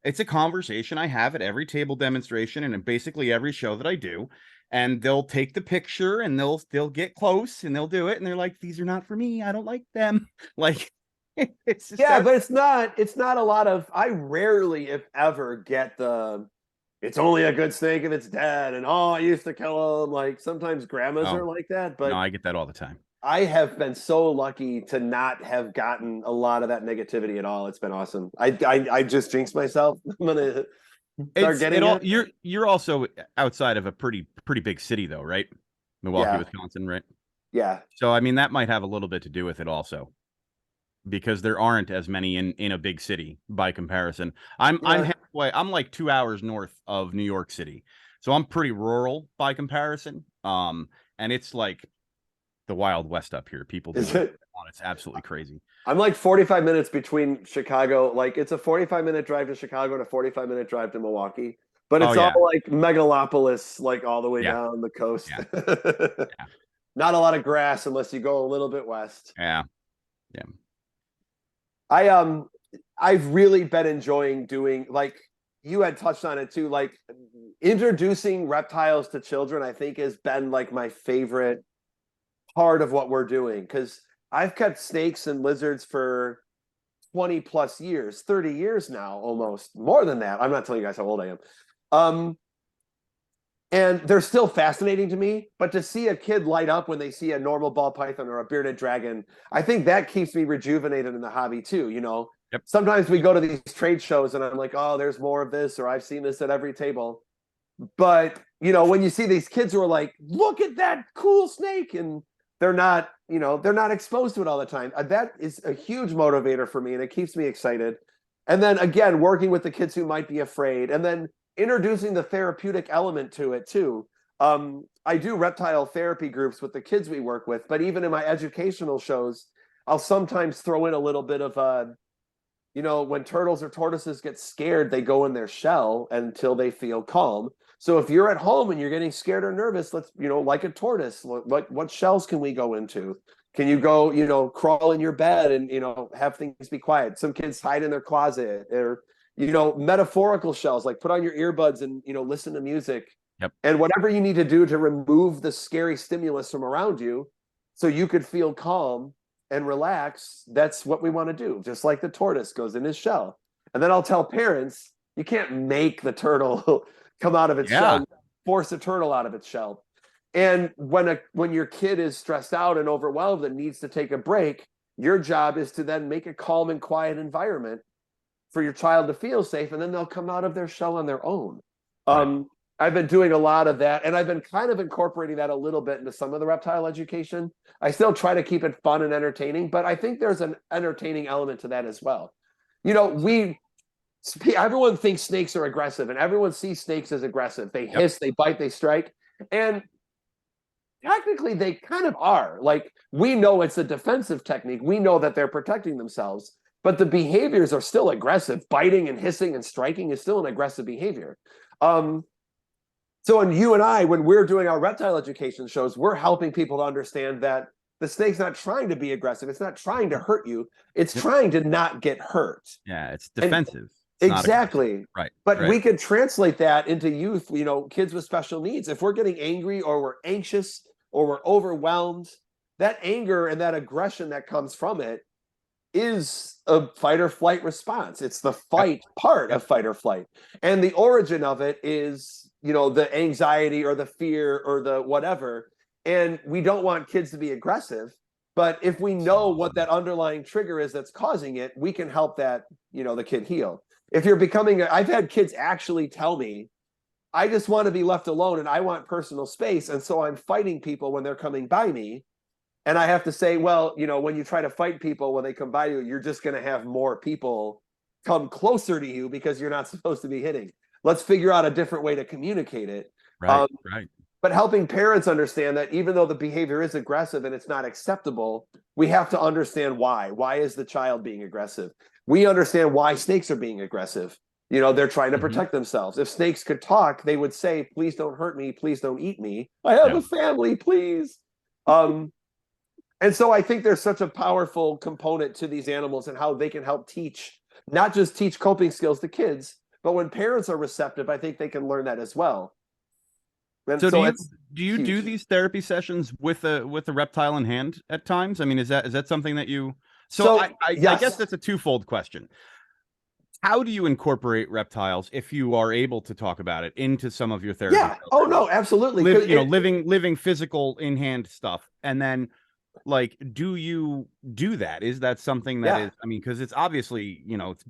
a conversation I have at every table demonstration and in basically every show that I do. And they'll take the picture and they'll get close and they'll do it, and they're like, these are not for me. I don't like them. Like, it's just yeah, but it's not a lot of, I rarely, if ever, get the, it's only a good snake if it's dead, and oh, I used to kill them. Like sometimes grandmas Oh. are like that, but no, I get that all the time. I have been so lucky to not have gotten a lot of that negativity at all. It's been awesome. I just jinxed myself. I'm gonna start getting it. You're also outside of a pretty big city though, right? Milwaukee, Yeah. Wisconsin, right? Yeah. So I mean that might have a little bit to do with it also, because there aren't as many in a big city by comparison. I'm halfway. I'm like 2 hours north of New York City, so I'm pretty rural by comparison. And it's like the Wild West up here. People do it. It's absolutely crazy. I'm like 45 minutes between Chicago. Like it's a 45-minute drive to Chicago and a 45-minute drive to Milwaukee. But it's all like megalopolis, like all the way down the coast. Yeah. Not a lot of grass unless you go a little bit west. Yeah. I've really been enjoying doing, like you had touched on it too, like introducing reptiles to children, I think has been like my favorite part of what we're doing, because I've kept snakes and lizards for 20 plus years, 30 years now, almost more than that. I'm not telling you guys how old I am. And they're still fascinating to me, but to see a kid light up when they see a normal ball python or a bearded dragon, I think that keeps me rejuvenated in the hobby too. You know, Sometimes we go to these trade shows and I'm like, oh, there's more of this, or I've seen this at every table. But, you know, when you see these kids who are like, look at that cool snake, and they're not exposed to it all the time. That is a huge motivator for me, and it keeps me excited. And then again, working with the kids who might be afraid, and then introducing the therapeutic element to it too. I do reptile therapy groups with the kids we work with, but even in my educational shows, I'll sometimes throw in a little bit of when turtles or tortoises get scared, they go in their shell until they feel calm. So if you're at home and you're getting scared or nervous, let's, like a tortoise, what shells can we go into? Can you go, crawl in your bed and, have things be quiet? Some kids hide in their closet, or, metaphorical shells, like put on your earbuds and, listen to music. Yep. And whatever you need to do to remove the scary stimulus from around you so you could feel calm and relax, that's what we want to do. Just like the tortoise goes in his shell. And then I'll tell parents, you can't make the turtle come out of its shell, force a turtle out of its shell. And when your kid is stressed out and overwhelmed and needs to take a break, your job is to then make a calm and quiet environment for your child to feel safe, and then they'll come out of their shell on their own. Right. I've been doing a lot of that, and I've been kind of incorporating that a little bit into some of the reptile education. I still try to keep it fun and entertaining, but I think there's an entertaining element to that as well. You know, everyone thinks snakes are aggressive, and everyone sees snakes as aggressive. They hiss, they bite, they strike, and technically they kind of are. Like, we know it's a defensive technique. We know that they're protecting themselves, but the behaviors are still aggressive. Biting and hissing and striking is still an aggressive behavior. So, and you and I, when we're doing our reptile education shows, we're helping people to understand that the snake's not trying to be aggressive. It's not trying to hurt you. It's trying to not get hurt. Yeah, it's defensive. Exactly. Right. But we could translate that into youth, you know, kids with special needs. If we're getting angry or we're anxious or we're overwhelmed, that anger and that aggression that comes from it is a fight or flight response. It's the fight part of fight or flight. And the origin of it is, you know, the anxiety or the fear or the whatever. And we don't want kids to be aggressive. But if we know what that underlying trigger is that's causing it, we can help that, you know, the kid heal. If you're becoming, I've had kids actually tell me, I just want to be left alone and I want personal space. And so I'm fighting people when they're coming by me. And I have to say, well, you know, when you try to fight people when they come by you, you're just going to have more people come closer to you because you're not supposed to be hitting. Let's figure out a different way to communicate it. Right. But helping parents understand that even though the behavior is aggressive and it's not acceptable, we have to understand why. Why is the child being aggressive? We understand why snakes are being aggressive. You know, they're trying to protect themselves. If snakes could talk, they would say, please don't hurt me. Please don't eat me. I have a family, please. And so I think there's such a powerful component to these animals and how they can help teach, not just teach coping skills to kids, but when parents are receptive, I think they can learn that as well. And so do you do these therapy sessions with a reptile in hand at times? I mean, is that something that you? So I guess that's a twofold question. How do you incorporate reptiles, if you are able to talk about it, into some of your therapy? Yeah. Oh no, absolutely. Living physical in hand stuff, and then, like, do you do that? Is that something that is? I mean, because it's obviously, you know, it's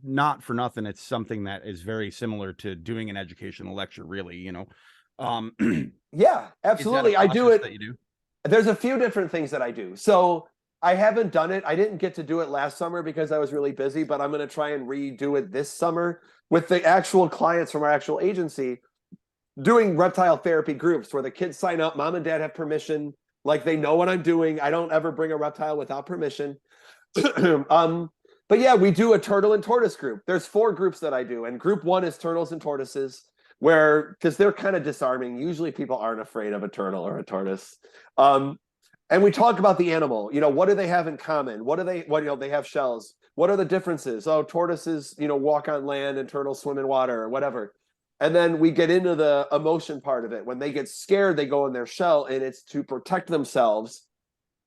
not for nothing. It's something that is very similar to doing an educational lecture, really. You know. Yeah, absolutely. I do it. That you do? There's a few different things that I do. So I haven't done it. I didn't get to do it last summer because I was really busy, but I'm going to try and redo it this summer with the actual clients from our actual agency, doing reptile therapy groups where the kids sign up, mom and dad have permission, like they know what I'm doing. I don't ever bring a reptile without permission. But yeah, we do a turtle and tortoise group. There's 4 groups that I do, and group 1 is turtles and tortoises, where, because they're kind of disarming. Usually people aren't afraid of a turtle or a tortoise. And we talk about the animal. You know, what do they have in common? What you know, they have shells. What are the differences? Oh, tortoises, you know, walk on land and turtles swim in water or whatever. And then we get into the emotion part of it. When they get scared, they go in their shell, and it's to protect themselves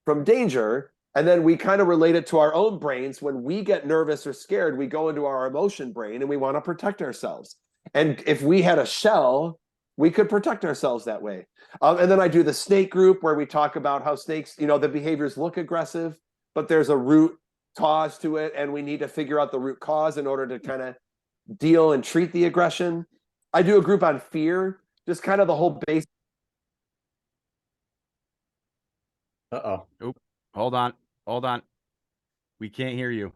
from danger. And then we kind of relate it to our own brains. When we get nervous or scared, we go into our emotion brain and we want to protect ourselves. And if we had a shell, we could protect ourselves that way. And then I do the snake group where we talk about how snakes, you know, the behaviors look aggressive, but there's a root cause to it. And we need to figure out the root cause in order to kind of deal and treat the aggression. I do a group on fear, just kind of the whole base. Uh-oh. Oop. Hold on. We can't hear you.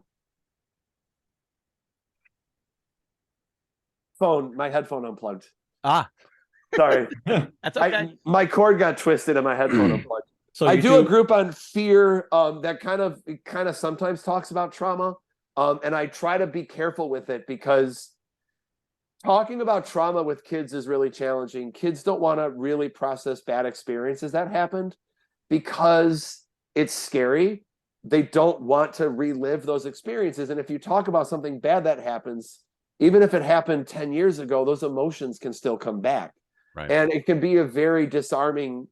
My headphone unplugged. Sorry. That's okay. My cord got twisted and my headphone unplugged. So I do a group on fear that kind of sometimes talks about trauma. And I try to be careful with it because talking about trauma with kids is really challenging. Kids don't want to really process bad experiences that happened because it's scary. They don't want to relive those experiences. And if you talk about something bad that happens, even if it happened 10 years ago, those emotions can still come back. Right. And it can be a very disarming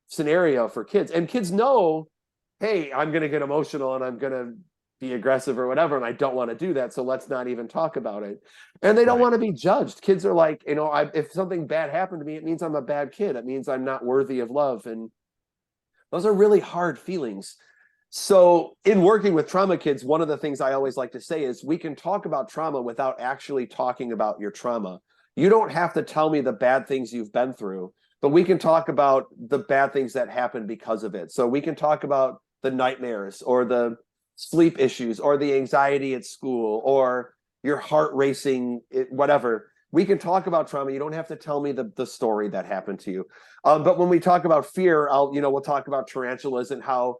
scenario for kids. And kids know, hey, I'm going to get emotional and I'm going to be aggressive or whatever, and I don't want to do that, so let's not even talk about it. And they don't want to be judged. Kids are like, you know, if something bad happened to me, it means I'm a bad kid. It means I'm not worthy of love. And those are really hard feelings. So in working with trauma kids, one of the things I always like to say is we can talk about trauma without actually talking about your trauma. you don't have to tell me the bad things you've been through, but we can talk about the bad things that happened because of it. So we can talk about the nightmares or the sleep issues or the anxiety at school or your heart racing, whatever. We can talk about trauma. You don't have to tell me the story that happened to you. But when we talk about fear, we'll talk about tarantulas and how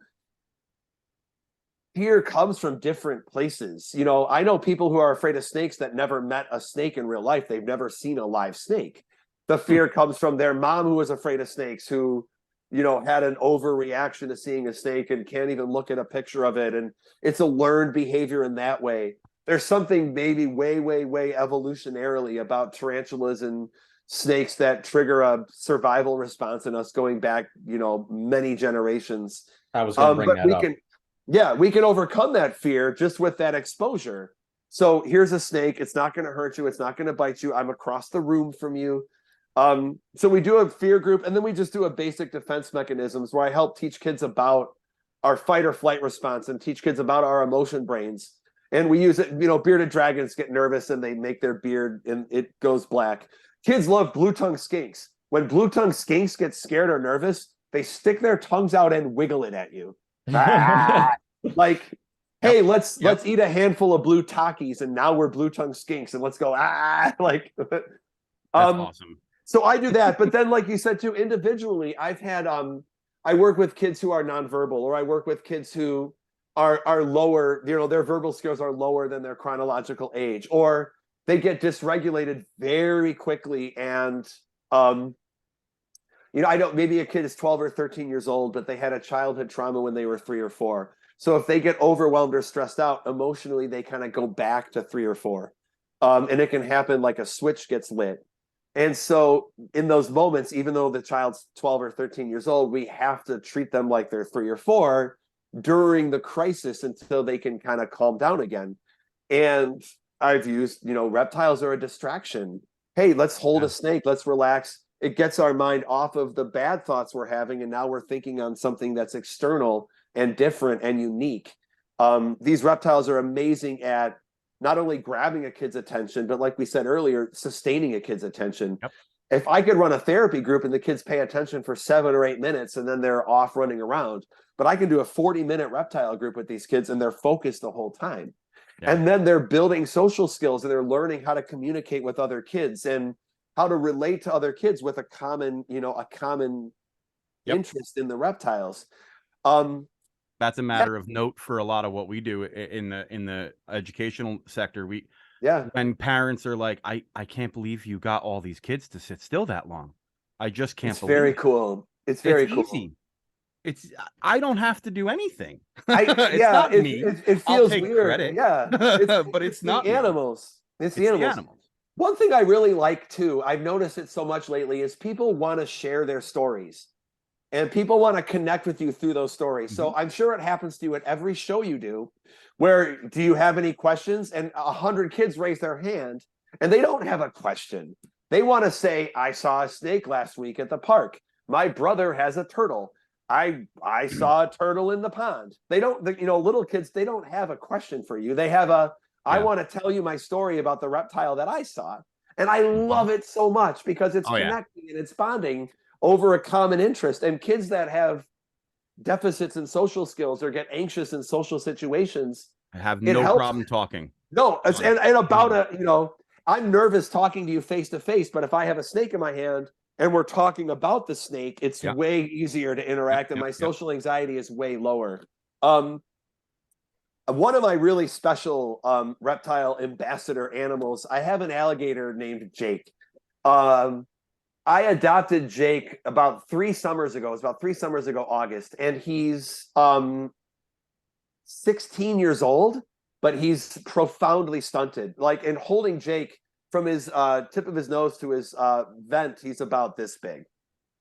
fear comes from different places. I know people who are afraid of snakes that never met a snake in real life. They've never seen a live snake. The fear comes from their mom who was afraid of snakes, who, had an overreaction to seeing a snake and can't even look at a picture of it. And it's a learned behavior in that way. There's something maybe way, way, way evolutionarily about tarantulas and snakes that trigger a survival response in us going back, many generations. I was going to bring that up. We can overcome that fear just with that exposure. So here's a snake. It's not going to hurt you. It's not going to bite you. I'm across the room from you. So we do a fear group, and then we just do a basic defense mechanisms where I help teach kids about our fight or flight response and teach kids about our emotion brains. And we use it, bearded dragons get nervous and they make their beard and it goes black. Kids love blue-tongued skinks. When blue-tongued skinks get scared or nervous, they stick their tongues out and wiggle it at you. Like, hey, let's eat a handful of blue Takis and now we're blue-tongued skinks and let's go, like. That's awesome. So I do that, but then like you said too, individually, I've had, I work with kids who are nonverbal, or I work with kids who are lower, their verbal skills are lower than their chronological age, or they get dysregulated very quickly. And, maybe a kid is 12 or 13 years old, but they had a childhood trauma when they were 3 or 4. So if they get overwhelmed or stressed out emotionally, they kind of go back to 3 or 4. And it can happen like a switch gets lit. And so in those moments, even though the child's 12 or 13 years old, we have to treat them like they're 3 or 4 during the crisis until they can kind of calm down again. And I've used, reptiles are a distraction. Hey, let's hold a snake. Let's relax. It gets our mind off of the bad thoughts we're having. And now we're thinking on something that's external and different and unique. These reptiles are amazing at not only grabbing a kid's attention, but like we said earlier, sustaining a kid's attention. Yep. If I could run a therapy group and the kids pay attention for 7 or 8 minutes and then they're off running around, but I can do a 40-minute reptile group with these kids and they're focused the whole time. Yeah. And then they're building social skills and they're learning how to communicate with other kids and how to relate to other kids with a common interest in the reptiles. That's a matter of note for a lot of what we do in the educational sector. When parents are like, I can't believe you got all these kids to sit still that long. I just can't believe it. Very cool. It's very cool. Easy. I don't have to do anything. It feels weird. Credit. Yeah. But it's not the animals. It's the animals. One thing I really like too, I've noticed it so much lately, is people want to share their stories. And people want to connect with you through those stories. So I'm sure it happens to you at every show you do, where do you have any questions? And 100 kids raise their hand and they don't have a question. They want to say, I saw a snake last week at the park. My brother has a turtle. I saw a turtle in the pond. They don't, little kids, they don't have a question for you. They have I want to tell you my story about the reptile that I saw. And I love it so much because it's connecting and it's bonding over a common interest. And kids that have deficits in social skills or get anxious in social situations have no problem talking. No, and about I'm nervous talking to you face to face, but if I have a snake in my hand and we're talking about the snake, it's way easier to interact and my social anxiety is way lower. One of my really special reptile ambassador animals, I have an alligator named Jake. I adopted Jake about 3 summers ago. It was about 3 summers ago, August, and he's 16 years old, but he's profoundly stunted. Like, in holding Jake from his tip of his nose to his vent, he's about this big.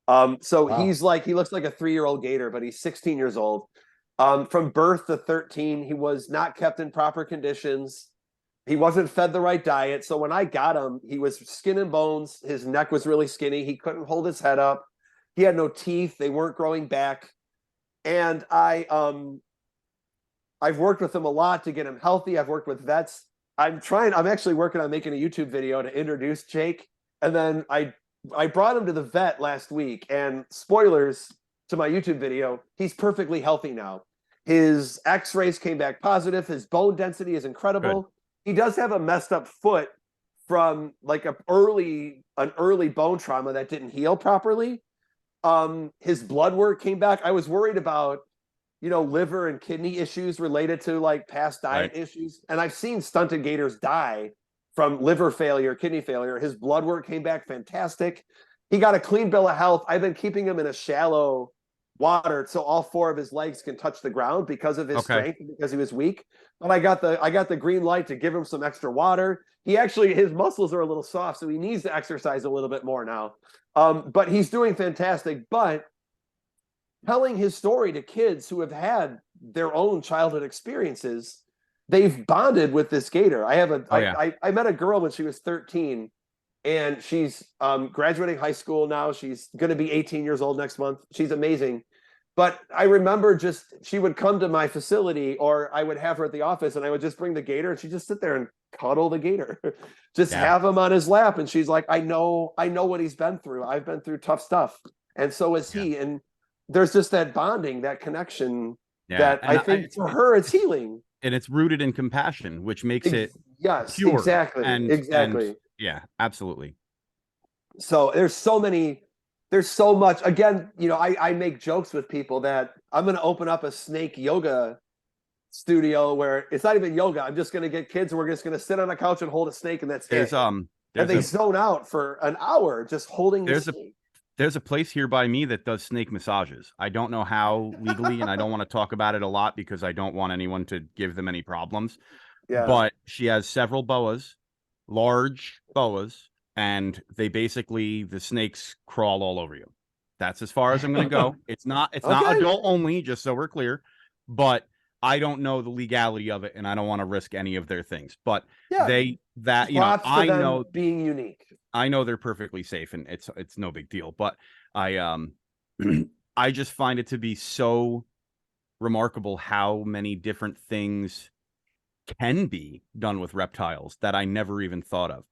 He's like, he looks like a 3-year-old gator, but he's 16 years old. From birth to 13, he was not kept in proper conditions. He wasn't fed the right diet. So when I got him, he was skin and bones. His neck was really skinny. He couldn't hold his head up. He had no teeth. They weren't growing back. And I've worked with him a lot to get him healthy. I've worked with vets. I'm actually working on making a YouTube video to introduce Jake. And then I brought him to the vet last week, and spoilers to my YouTube video, he's perfectly healthy now. His x-rays came back positive. His bone density is incredible. Good. He does have a messed up foot from like an early bone trauma that didn't heal properly. His blood work came back. I was worried about, liver and kidney issues related to like past diet issues. And I've seen stunted gators die from liver failure, kidney failure. His blood work came back fantastic. He got a clean bill of health. I've been keeping him in a shallow water so all 4 of his legs can touch the ground because of his strength and because he was weak. But I got the green light to give him some extra water. His muscles are a little soft, so he needs to exercise a little bit more now. But he's doing fantastic. But telling his story to kids who have had their own childhood experiences, they've bonded with this gator. I met a girl when she was 13, and she's graduating high school now. She's going to be 18 years old next month. She's amazing. But I remember she would come to my facility, or I would have her at the office, and I would just bring the gator, and she'd just sit there and cuddle the gator, have him on his lap. And she's like, I know what he's been through. I've been through tough stuff. And so is he. And there's just that bonding, that connection that I think for her, it's healing. And it's rooted in compassion, which makes it pure. Exactly. And yeah, absolutely. So there's so much. Again, I make jokes with people that I'm going to open up a snake yoga studio where it's not even yoga. I'm just going to get kids and we're just going to sit on a couch and hold a snake, and that's it. And they zone out for an hour just holding the snake. There's a place here by me that does snake massages. I don't know how legally, and I don't want to talk about it a lot because I don't want anyone to give them any problems. Yeah. But she has several boas, large boas, and the snakes crawl all over you. That's as far as I'm going to go. It's not adult only, just so we're clear, but I don't know the legality of it, and I don't want to risk any of their things. But I know being unique. I know they're perfectly safe, and it's no big deal. But I I just find it to be so remarkable how many different things can be done with reptiles that I never even thought of.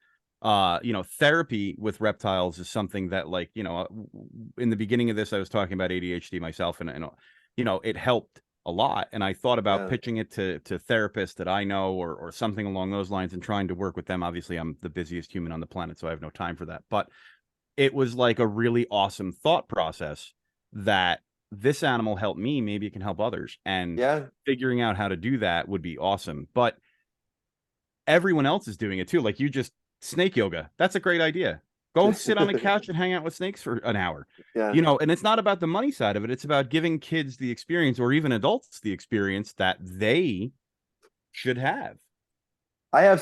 Therapy with reptiles is something that, like, in the beginning of this, I was talking about ADHD myself, and it helped a lot. And I thought about pitching it to therapists that I know or something along those lines and trying to work with them. Obviously, I'm the busiest human on the planet, so I have no time for that. But it was like a really awesome thought process that this animal helped me, maybe it can help others. And figuring out how to do that would be awesome. But everyone else is doing it too. Like snake yoga. That's a great idea. Go sit on the couch and hang out with snakes for an hour. Yeah. And it's not about the money side of it. It's about giving kids the experience, or even adults the experience that they should have. We have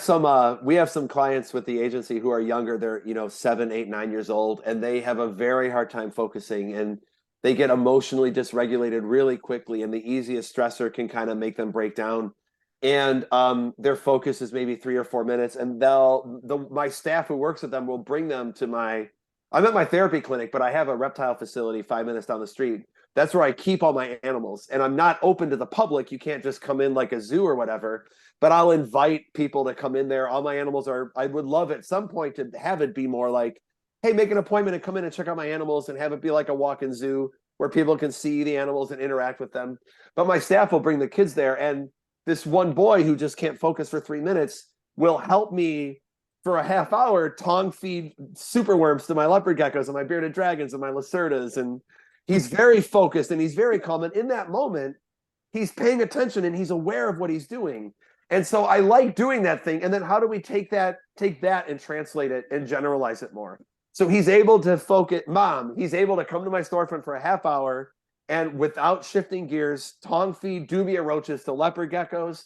some clients with the agency who are younger. They're, 7, 8, 9 years old, and they have a very hard time focusing, and they get emotionally dysregulated really quickly, and the easiest stressor can kind of make them break down. And their focus is maybe 3 or 4 minutes, and my staff who works with them will bring them to I'm at my therapy clinic, but I have a reptile facility 5 minutes down the street. That's where I keep all my animals, and I'm not open to the public. You can't just come in like a zoo or whatever, but I'll invite people to come in there. All my animals I would love at some point to have it be more like, hey, make an appointment and come in and check out my animals, and have it be like a walk-in zoo where people can see the animals and interact with them. But my staff will bring the kids there, and this one boy who just can't focus for 3 minutes will help me for a half hour tongue feed superworms to my leopard geckos and my bearded dragons and my lacerdas. And he's very focused and he's very calm. And in that moment, he's paying attention and he's aware of what he's doing. And so I like doing that thing. And then how do we take that and translate it and generalize it more? So he's able to focus. He's able to come to my storefront for a half hour and without shifting gears, tongue feed dubia roaches to leopard geckos,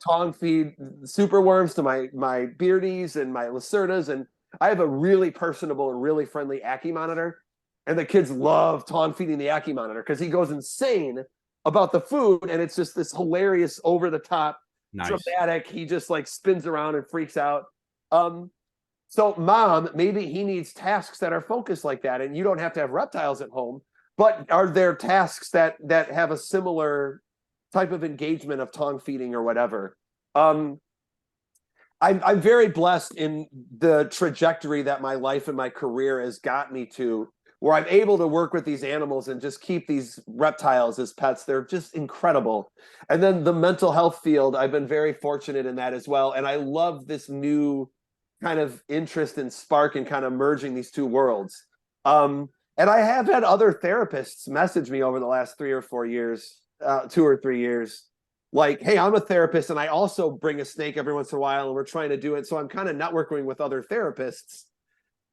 tongue feed superworms to my beardies and my lacerdas. And I have a really personable and really friendly Ackie monitor. And the kids love tongue feeding the Ackie monitor because he goes insane about the food. And it's just this hilarious, over the top, dramatic. He just like spins around and freaks out. So Mom, maybe he needs tasks that are focused like that. And you don't have to have reptiles at home. But are there tasks that have a similar type of engagement of tongue feeding or whatever? I'm very blessed in the trajectory that my life and my career has got me to, where I'm able to work with these animals and just keep these reptiles as pets. They're just incredible. And then the mental health field, I've been very fortunate in that as well. And I love this new kind of interest and spark and kind of merging these two worlds. And I have had other therapists message me over the last 2 or 3 years, like, hey, I'm a therapist and I also bring a snake every once in a while and we're trying to do it. So I'm kind of networking with other therapists.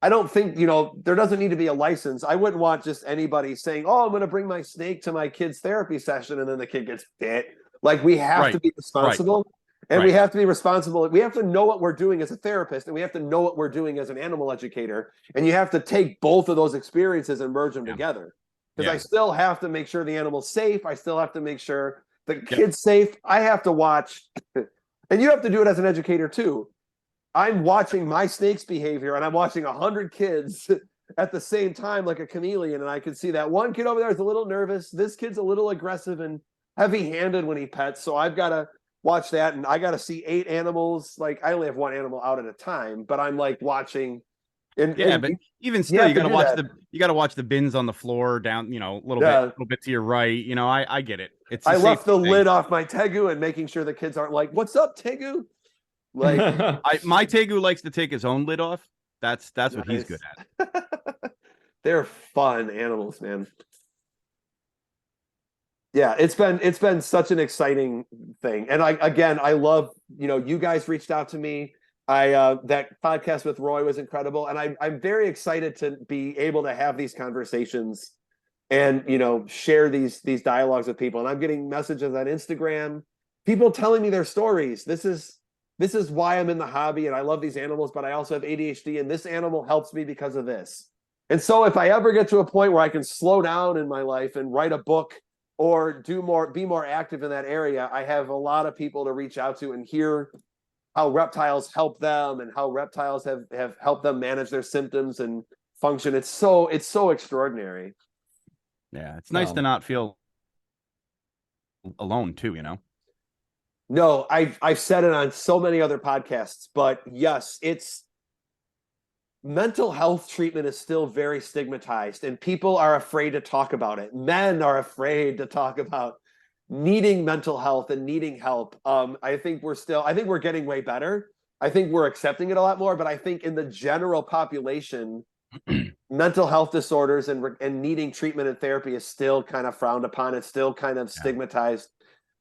I don't think, there doesn't need to be a license. I wouldn't want just anybody saying, oh, I'm going to bring my snake to my kid's therapy session and then the kid gets bit. Like, we have to be responsible. And we have to be responsible. We have to know what we're doing as a therapist, and we have to know what we're doing as an animal educator. And you have to take both of those experiences and merge them together. Because I still have to make sure the animal's safe. I still have to make sure the kid's safe. I have to watch, and you have to do it as an educator too. I'm watching my snake's behavior, and I'm watching 100 kids at the same time like a chameleon, and I can see that one kid over there is a little nervous. This kid's a little aggressive and heavy-handed when he pets, so I've got to watch that, and I got to see 8 animals. Like, I only have 1 animal out at a time, but I'm like watching. But even still, you got to watch the bins on the floor down, a little bit to your right. I get it. I left the lid off my Tegu and making sure the kids aren't like, "What's up, Tegu?" Like, my Tegu likes to take his own lid off. That's what he's good at. They're fun animals, man. Yeah, it's been such an exciting thing. And I love, you guys reached out to me. That podcast with Roy was incredible. And I'm very excited to be able to have these conversations and, share these dialogues with people. And I'm getting messages on Instagram, people telling me their stories. This is why I'm in the hobby, and I love these animals, but I also have ADHD, and this animal helps me because of this. And so if I ever get to a point where I can slow down in my life and write a book or be more active in that area, I have a lot of people to reach out to and hear how reptiles help them and how reptiles have helped them manage their symptoms and function. It's so extraordinary. Yeah, it's nice to not feel alone too, No, I've said it on so many other podcasts, but yes, mental health treatment is still very stigmatized, and people are afraid to talk about it. Men are afraid to talk about needing mental health and needing help. I think we're getting way better. I think we're accepting it a lot more, but I think in the general population, mental health disorders and needing treatment and therapy is still kind of frowned upon. It's still kind of stigmatized.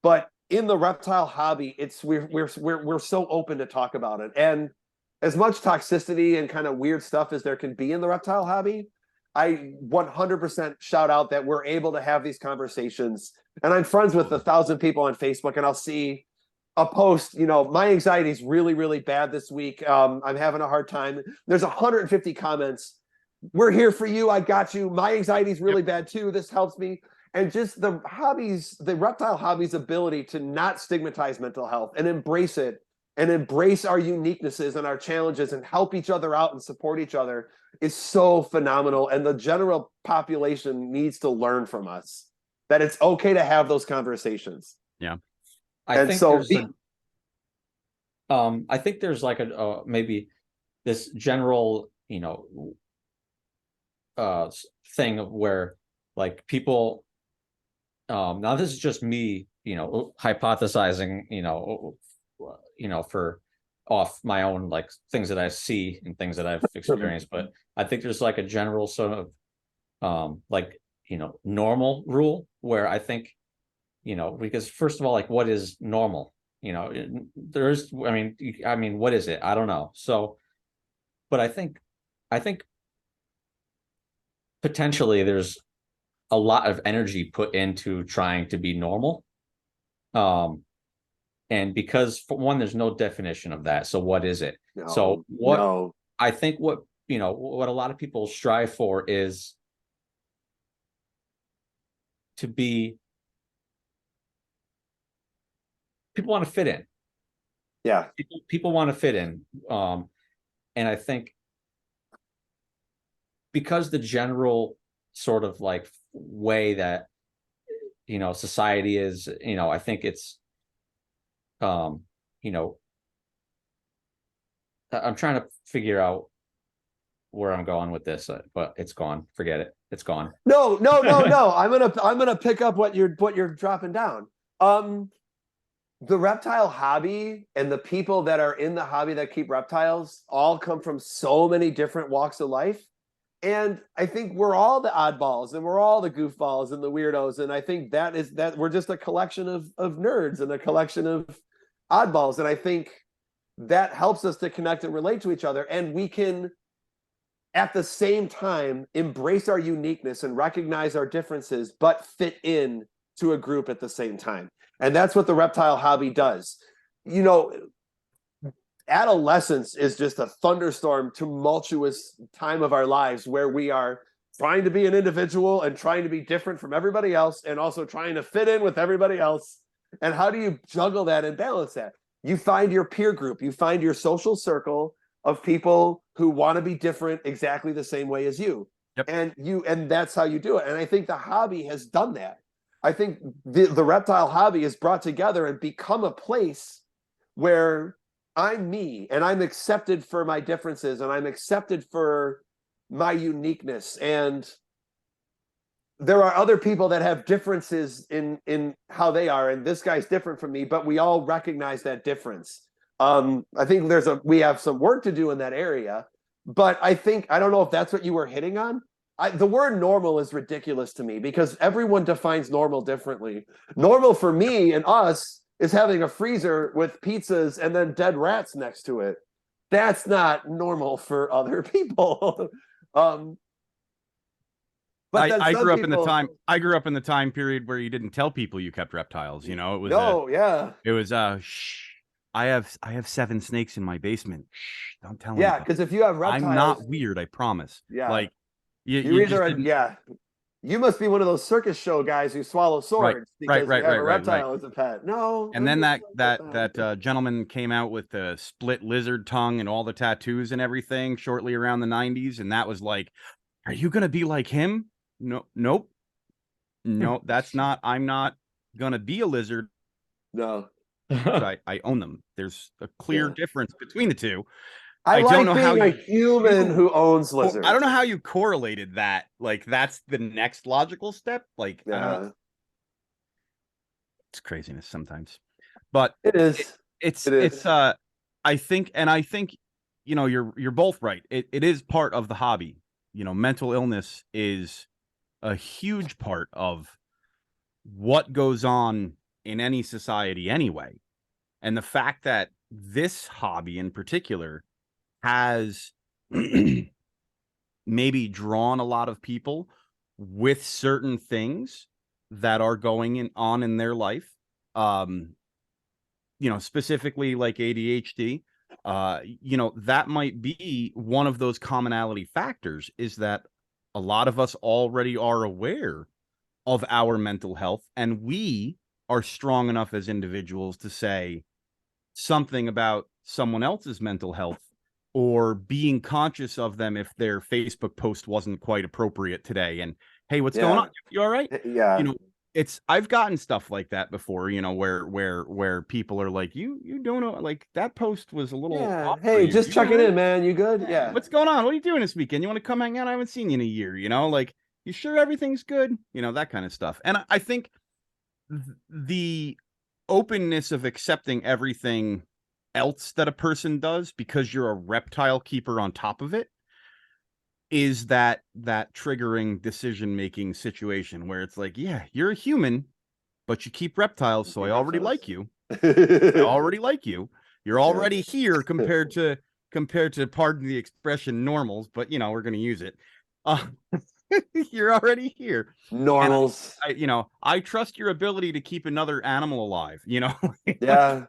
But in the reptile hobby, we're so open to talk about it. And as much toxicity and kind of weird stuff as there can be in the reptile hobby, I 100% shout out that we're able to have these conversations. And I'm friends with 1,000 people on Facebook, and I'll see a post, my anxiety is really, really bad this week. I'm having a hard time. There's 150 comments. We're here for you. I got you. My anxiety is really bad too. This helps me. And just the reptile hobby's ability to not stigmatize mental health and embrace it, and embrace our uniquenesses and our challenges and help each other out and support each other is so phenomenal. And the general population needs to learn from us that it's okay to have those conversations. Yeah. I think there's like maybe this general, thing of where like people, now this is just me, hypothesizing, for off my own like things that I see and things that I've experienced, but I think there's like a general sort of normal rule where I think, because first of all, like, what is normal? What is it? I don't know. So, but I think potentially there's a lot of energy put into trying to be normal. And because for one, there's no definition of that. So what is it? I think what a lot of people strive for is to be, people want to fit in. Yeah. People want to fit in. And I think because the general sort of like way that, society is, I think it's, I'm trying to figure out where I'm going with this, but it's gone. Forget it. It's gone. No, no, no, no. I'm gonna pick up what you're dropping down. The reptile hobby and the people that are in the hobby that keep reptiles all come from so many different walks of life. And I think we're all the oddballs and we're all the goofballs and the weirdos. And I think that we're just a collection of nerds and a collection of oddballs. And I think that helps us to connect and relate to each other. And we can, at the same time, embrace our uniqueness and recognize our differences, but fit in to a group at the same time. And that's what the reptile hobby does. You know, adolescence is just a thunderstorm, tumultuous time of our lives where we are trying to be an individual and trying to be different from everybody else and also trying to fit in with everybody else. And how do you juggle that and balance that? You find your peer group, you find your social circle of people who want to be different exactly the same way as you. Yep. And that's how you do it. And I think the hobby has done that. I think the reptile hobby is brought together and become a place where I'm me and I'm accepted for my differences and I'm accepted for my uniqueness. And there are other people that have differences in how they are. And this guy's different from me, but we all recognize that difference. I think we have some work to do in that area, but I don't know if that's what you were hitting on. The word normal is ridiculous to me because everyone defines normal differently. Normal for me and us is having a freezer with pizzas and then dead rats next to it. That's not normal for other people. But I grew up in the time period where you didn't tell people you kept reptiles. You know, it was shh. I have 7 snakes in my basement. Shh, don't tell Yeah, anybody. because if you have reptiles, I'm not weird, I promise. Yeah. Like you either you must be one of those circus show guys who swallow swords because you have a reptile as a pet. No. And then that gentleman came out with the split lizard tongue and all the tattoos and everything shortly around the 90s, and that was like, are you gonna be like him? No, nope. No, that's not. I'm not gonna be a lizard. No. I own them. There's a clear difference between the two. I don't know how a human who owns lizards. I don't know how you correlated that. Like, that's the next logical step. Like, I don't know. It's craziness sometimes, but it is. It's I think, you know, you're both right. It is part of the hobby. You know, mental illness is a huge part of what goes on in any society anyway. And the fact that this hobby in particular has maybe drawn a lot of people with certain things that are going on in their life, you know, specifically like ADHD, you know, that might be one of those commonality factors, is that a lot of us already are aware of our mental health, and we are strong enough as individuals to say something about someone else's mental health, or being conscious of them if their Facebook post wasn't quite appropriate today. And hey, what's going on? You all right? Yeah. You know, I've gotten stuff like that before, you know, where people are like, you don't know, like, that post was a little off. Hey, just checking in, man. You good? Yeah. What's going on? What are you doing this weekend? You want to come hang out? I haven't seen you in a year, you know, like, you sure everything's good? You know, that kind of stuff. And I think the openness of accepting everything else that a person does because you're a reptile keeper on top of it is that triggering decision-making situation where it's like, yeah, you're a human, but you keep reptiles, so I already like you. I already like you. You're already here compared to, pardon the expression, normals, but, you know, we're going to use it. You're already here. Normals. You know, I trust your ability to keep another animal alive, you know? Yeah.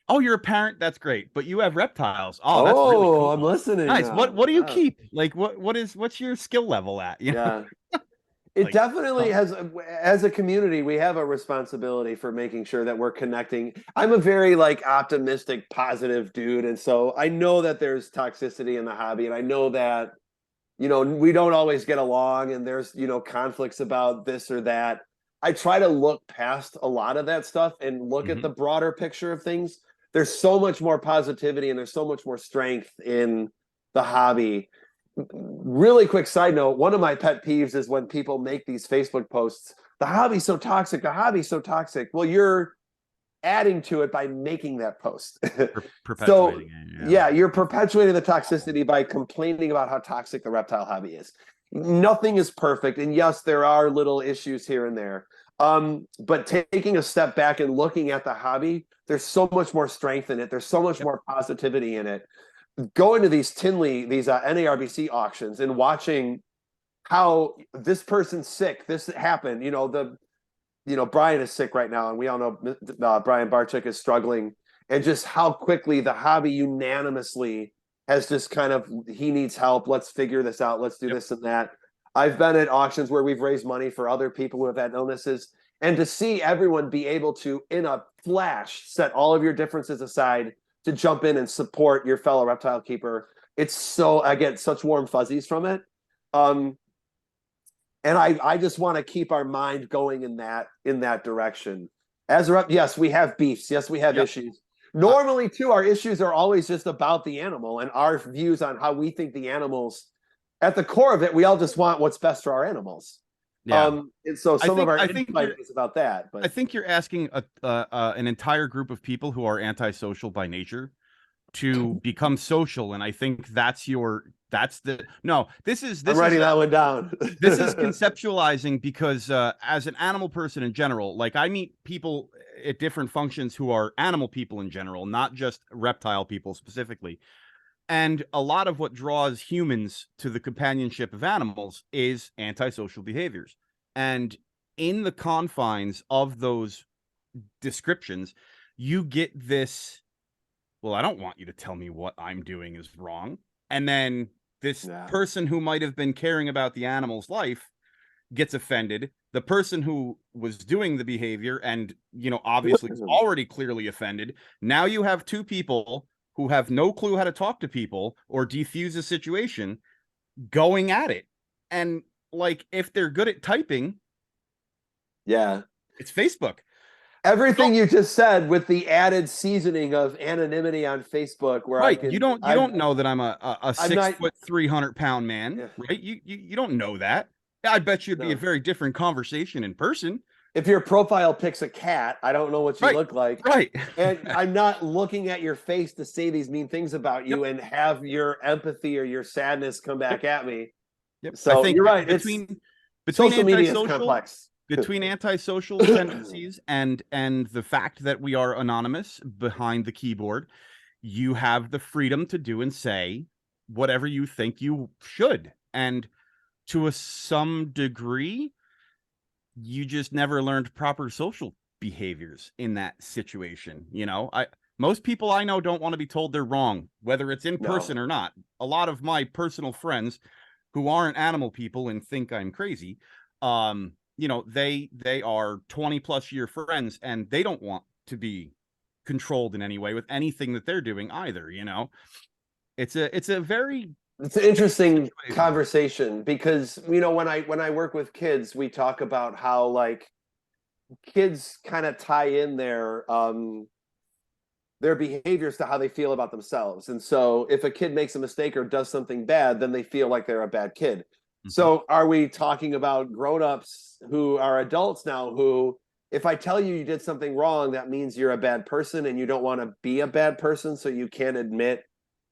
Oh, you're a parent? That's great. But you have reptiles. Oh, that's really cool. I'm listening. Nice. Now. What do you keep? Like, what's your skill level at? You know? It like, definitely has, as a community, we have a responsibility for making sure that we're connecting. I'm a very like optimistic, positive dude. And so I know that there's toxicity in the hobby. And I know that, you know, we don't always get along and there's, you know, conflicts about this or that. I try to look past a lot of that stuff and look at the broader picture of things. there's so much more positivity and there's so much more strength in the hobby. Really quick side note, one of my pet peeves is when people make these Facebook posts, the hobby's so toxic, the hobby's so toxic. Well, you're adding to it by making that post. Perpetuating it. Yeah, you're perpetuating the toxicity by complaining about how toxic the reptile hobby is. Nothing is perfect. And yes, there are little issues here and there. But taking a step back and looking at the hobby, there's so much more strength in it. There's so much more positivity in it. Going to these Tinley, these NARBC auctions and watching how this person's sick, this happened, Brian is sick right now, and we all know Brian Barczyk is struggling, and just how quickly the hobby unanimously has just kind of, he needs help. Let's figure this out. Let's do this and that. I've been at auctions where we've raised money for other people who have had illnesses, and to see everyone be able to, in a flash, set all of your differences aside to jump in and support your fellow reptile keeper. It's so, I get such warm fuzzies from it. And I just want to keep our mind going in that direction. As a rep, yes, we have beefs. Yes, we have issues. Normally, too, our issues are always just about the animal and our views on how we think the animals. At the core of it, we all just want what's best for our animals. Yeah. And so some of our insight is about that. But I think you're asking an entire group of people who are antisocial by nature to become social, and I think this is I'm writing that one down. This is conceptualizing because as an animal person in general, like I meet people at different functions who are animal people in general, not just reptile people specifically. And a lot of what draws humans to the companionship of animals is antisocial behaviors. And in the confines of those descriptions, you get this, well, I don't want you to tell me what I'm doing is wrong. And then this person who might have been caring about the animal's life gets offended. The person who was doing the behavior and, obviously is already clearly offended. Now you have two people who have no clue how to talk to people or defuse a situation going at it. And like, if they're good at typing, it's Facebook. Everything you just said with the added seasoning of anonymity on Facebook, where you don't know that I'm a 6 foot 300-pound man, right? You don't know that. I bet you it'd be a very different conversation in person. If your profile picks a cat, I don't know what you look like. Right. And I'm not looking at your face to say these mean things about you and have your empathy or your sadness come back at me. So I think you're right. Between social media is complex. Between antisocial tendencies and the fact that we are anonymous behind the keyboard, you have the freedom to do and say whatever you think you should. And to some degree, you just never learned proper social behaviors in that situation. Most people I know don't want to be told they're wrong, whether it's in person or not. A lot of my personal friends who aren't animal people and think I'm crazy, they are 20 plus year friends and they don't want to be controlled in any way with anything that they're doing either. It's an interesting conversation because, when I work with kids, we talk about how like kids kind of tie in their behaviors to how they feel about themselves. And so if a kid makes a mistake or does something bad, then they feel like they're a bad kid. Mm-hmm. So are we talking about grown-ups who are adults now who, if I tell you did something wrong, that means you're a bad person and you don't want to be a bad person, so you can't admit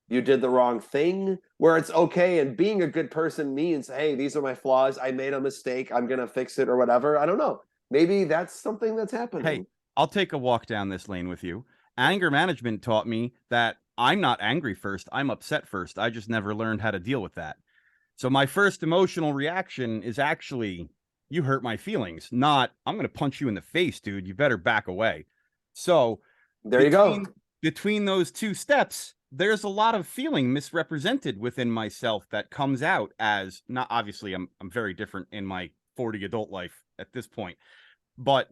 you did the wrong thing, where it's okay. And being a good person means, hey, these are my flaws. I made a mistake. I'm going to fix it or whatever. I don't know. Maybe that's something that's happening. Hey, I'll take a walk down this lane with you. Anger management taught me that I'm not angry first. I'm upset first. I just never learned how to deal with that. So my first emotional reaction is actually, you hurt my feelings, not, I'm going to punch you in the face, dude. You better back away. So there you go. Between those two steps, there's a lot of feeling misrepresented within myself that comes out as, not obviously I'm very different in my 40 adult life at this point, but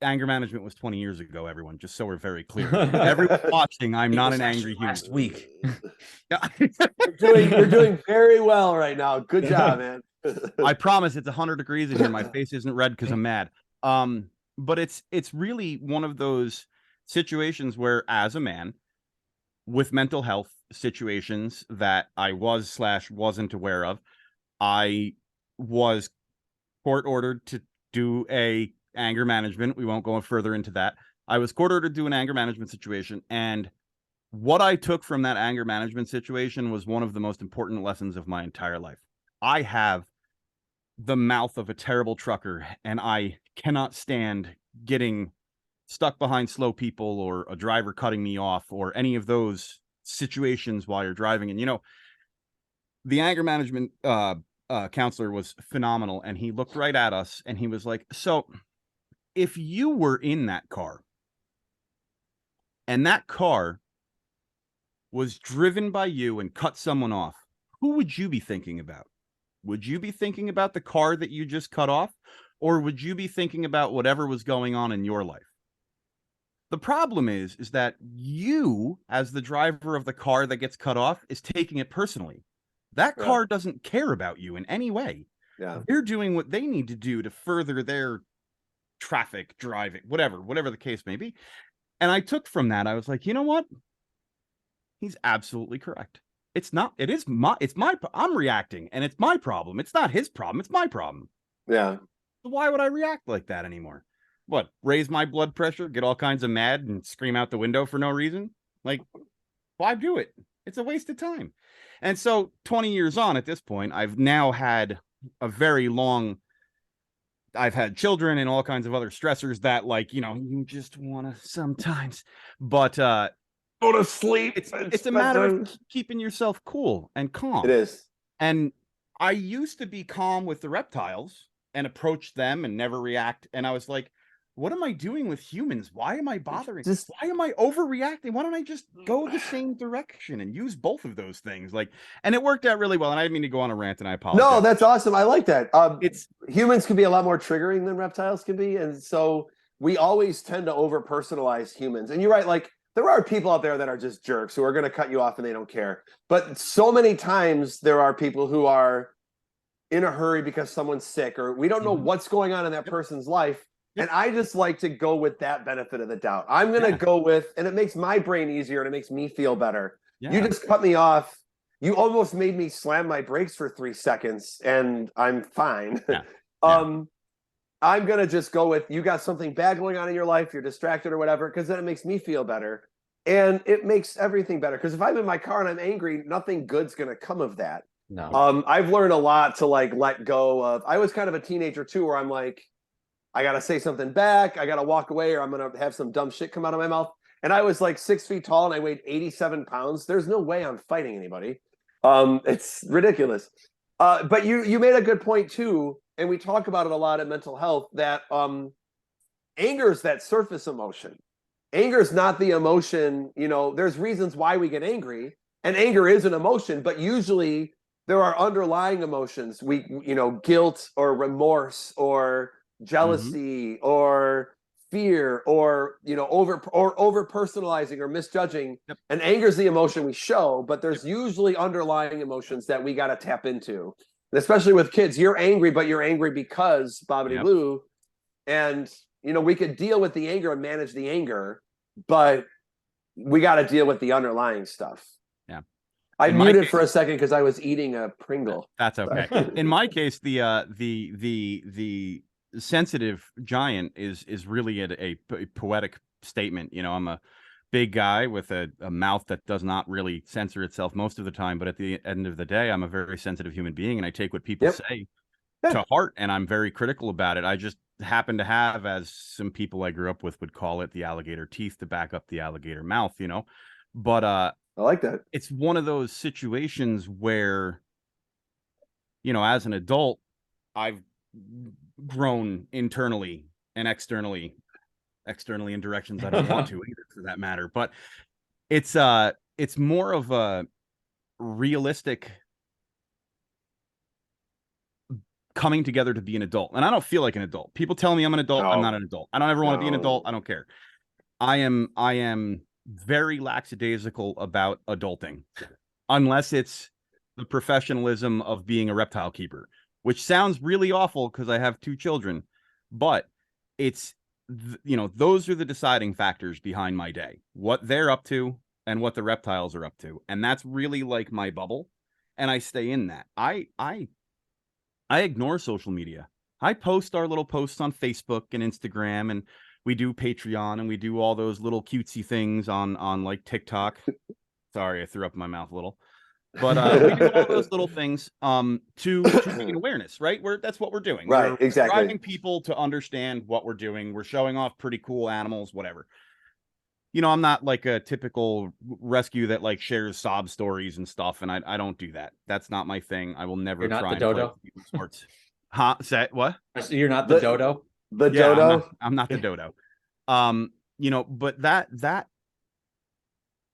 anger management was 20 years ago, everyone, just so we're very clear. Everyone watching, I'm not an angry human. Last week. You're doing very well right now. Good job, man. I promise it's 100 degrees in here. My face isn't red because I'm mad. But it's really one of those situations where, as a man with mental health situations that I wasn't aware of, I was court ordered to do a anger management. We won't go further into that. I was court ordered to do an anger management situation, and what I took from that anger management situation was one of the most important lessons of my entire life. I have the mouth of a terrible trucker, and I cannot stand getting stuck behind slow people or a driver cutting me off or any of those situations while you're driving. And, you know, the anger management counselor was phenomenal, and he looked right at us and he was like, so if you were in that car and that car was driven by you and cut someone off, who would you be thinking about? Would you be thinking about the car that you just cut off, or would you be thinking about whatever was going on in your life? The problem is that you, as the driver of the car that gets cut off, is taking it personally. That car doesn't care about you in any way. Yeah. They're doing what they need to do to further their traffic driving, whatever the case may be. And I took from that, I was like, you know what? He's absolutely correct. I'm reacting, and it's my problem. It's not his problem. It's my problem. Yeah. So why would I react like that anymore? What, raise my blood pressure, get all kinds of mad and scream out the window for no reason? Like, why do it? It's a waste of time. And so 20 years on at this point, I've now had I've had children and all kinds of other stressors that, like, you know, you just want to sometimes, but go to sleep. It's a matter of keeping yourself cool and calm. It is. And I used to be calm with the reptiles and approach them and never react. And I was like, what am I doing with humans? Why am I bothering? Why am I overreacting? Why don't I just go the same direction and use both of those things? Like, and it worked out really well. And I didn't mean to go on a rant, and I apologize. No, that's awesome. I like that. Humans can be a lot more triggering than reptiles can be. And so we always tend to over personalize humans. And you're right. Like, there are people out there that are just jerks who are going to cut you off and they don't care. But so many times there are people who are in a hurry because someone's sick, or we don't know what's going on in that person's life. And I just like to go with that benefit of the doubt. I'm going to go with, and it makes my brain easier and it makes me feel better. Yeah. You just cut me off. You almost made me slam my brakes for 3 seconds and I'm fine. Yeah. I'm going to just go with, you got something bad going on in your life, you're distracted or whatever, because then it makes me feel better. And it makes everything better. Because if I'm in my car and I'm angry, nothing good's going to come of that. No. I've learned a lot to, like, let go of. I was kind of a teenager too, where I'm like, I got to say something back. I got to walk away, or I'm going to have some dumb shit come out of my mouth. And I was like 6 feet tall and I weighed 87 pounds. There's no way I'm fighting anybody. It's ridiculous. But you made a good point too. And we talk about it a lot in mental health, that anger is that surface emotion. Anger is not the emotion. You know, there's reasons why we get angry, and anger is an emotion, but usually there are underlying emotions. Guilt or remorse or jealousy or fear, or over personalizing or misjudging. Yep. And anger is the emotion we show, but there's usually underlying emotions that we got to tap into. And especially with kids, you're angry, but you're angry because Bobbity Blue. And we could deal with the anger and manage the anger, but we got to deal with the underlying stuff. Yeah. I muted for a second because I was eating a Pringle. That's okay. In my case, the sensitive giant is really a poetic statement. I'm a big guy with a mouth that does not really censor itself most of the time, but at the end of the day, I'm a very sensitive human being, and I take what people say to heart, and I'm very critical about it. I just happen to have, as some people I grew up with would call it, the alligator teeth to back up the alligator mouth, but I like that. It's one of those situations where, as an adult, I've grown internally and externally in directions I don't want to either, for that matter. But it's more of a realistic coming together to be an adult. And I don't feel like an adult. People tell me I'm an adult. No. I'm not an adult. I don't ever want to be an adult. I don't care. I am very lackadaisical about adulting, unless it's the professionalism of being a reptile keeper, which sounds really awful because I have 2 children, but it's those are the deciding factors behind my day, what they're up to and what the reptiles are up to. And that's really like my bubble. And I stay in that. I ignore social media. I post our little posts on Facebook and Instagram, and we do Patreon, and we do all those little cutesy things on like TikTok. Sorry, I threw up in my mouth a little. But we do all those little things to gain awareness, right? That's what we're doing. Right, We're exactly. driving people to understand what we're doing. We're showing off pretty cool animals, whatever. I'm not like a typical rescue that like shares sob stories and stuff, and I don't do that. That's not my thing. I will never You're not try the and play dodo? people's sports. Huh? Say what? You're not the dodo? The Yeah, dodo? I'm not the dodo. But that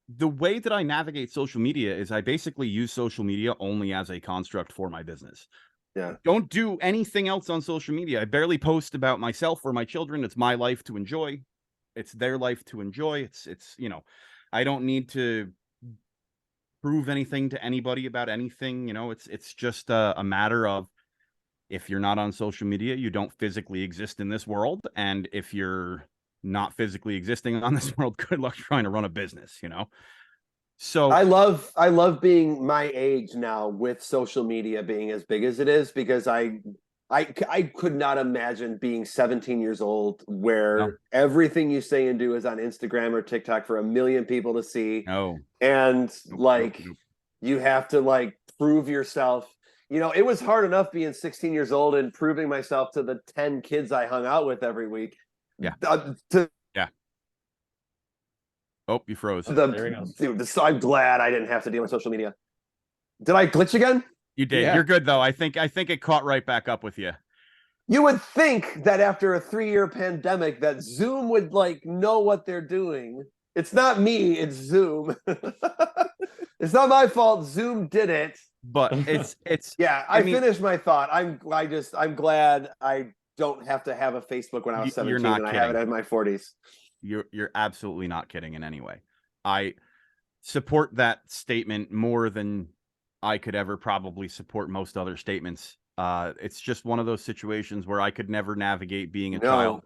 the way that I navigate social media is I basically use social media only as a construct for my business. Yeah. Don't do anything else on social media. I barely post about myself or my children. It's my life to enjoy. It's their life to enjoy. It's I don't need to prove anything to anybody about anything. It's just a matter of, if you're not on social media, you don't physically exist in this world. And if you're not physically existing on this world, good luck trying to run a business, So I love being my age now with social media being as big as it is, because I could not imagine being 17 years old where everything you say and do is on Instagram or TikTok for a million people to see. No. And Nope. you have to like prove yourself. It was hard enough being 16 years old and proving myself to the 10 kids I hung out with every week. Yeah. Yeah. Oh, you froze. I'm glad I didn't have to deal with social media. Did I glitch again? You did. Yeah. You're good though. I think it caught right back up with you. You would think that after a 3-year pandemic that Zoom would like know what they're doing. It's not me, it's Zoom. It's not my fault. Zoom did it. But it's yeah, I finished my thought. I'm glad I don't have to have a Facebook when I was 17 and I have it in my 40s. You're absolutely not kidding in any way. I support that statement more than I could ever probably support most other statements. It's just one of those situations where I could never navigate being a child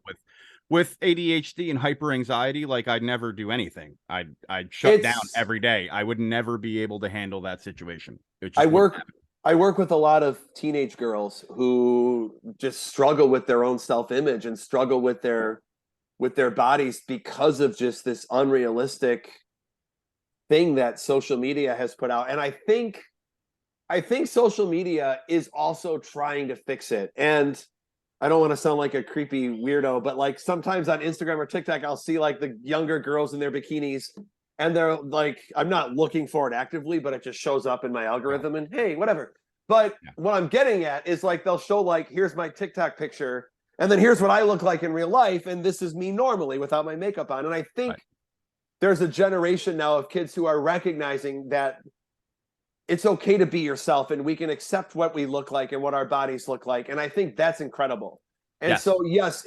with ADHD and hyper anxiety. Like, I'd never do anything. I'd shut down every day. I would never be able to handle that situation. I work with a lot of teenage girls who just struggle with their own self-image and struggle with their bodies because of just this unrealistic thing that social media has put out. And I think social media is also trying to fix it. And I don't want to sound like a creepy weirdo, but like sometimes on Instagram or TikTok, I'll see like the younger girls in their bikinis, and they're like, I'm not looking for it actively, but it just shows up in my algorithm and hey, whatever. But what I'm getting at is like, they'll show like, here's my TikTok picture, and then here's what I look like in real life. And this is me normally without my makeup on. And I think there's a generation now of kids who are recognizing that it's okay to be yourself and we can accept what we look like and what our bodies look like. And I think that's incredible. And so, yes,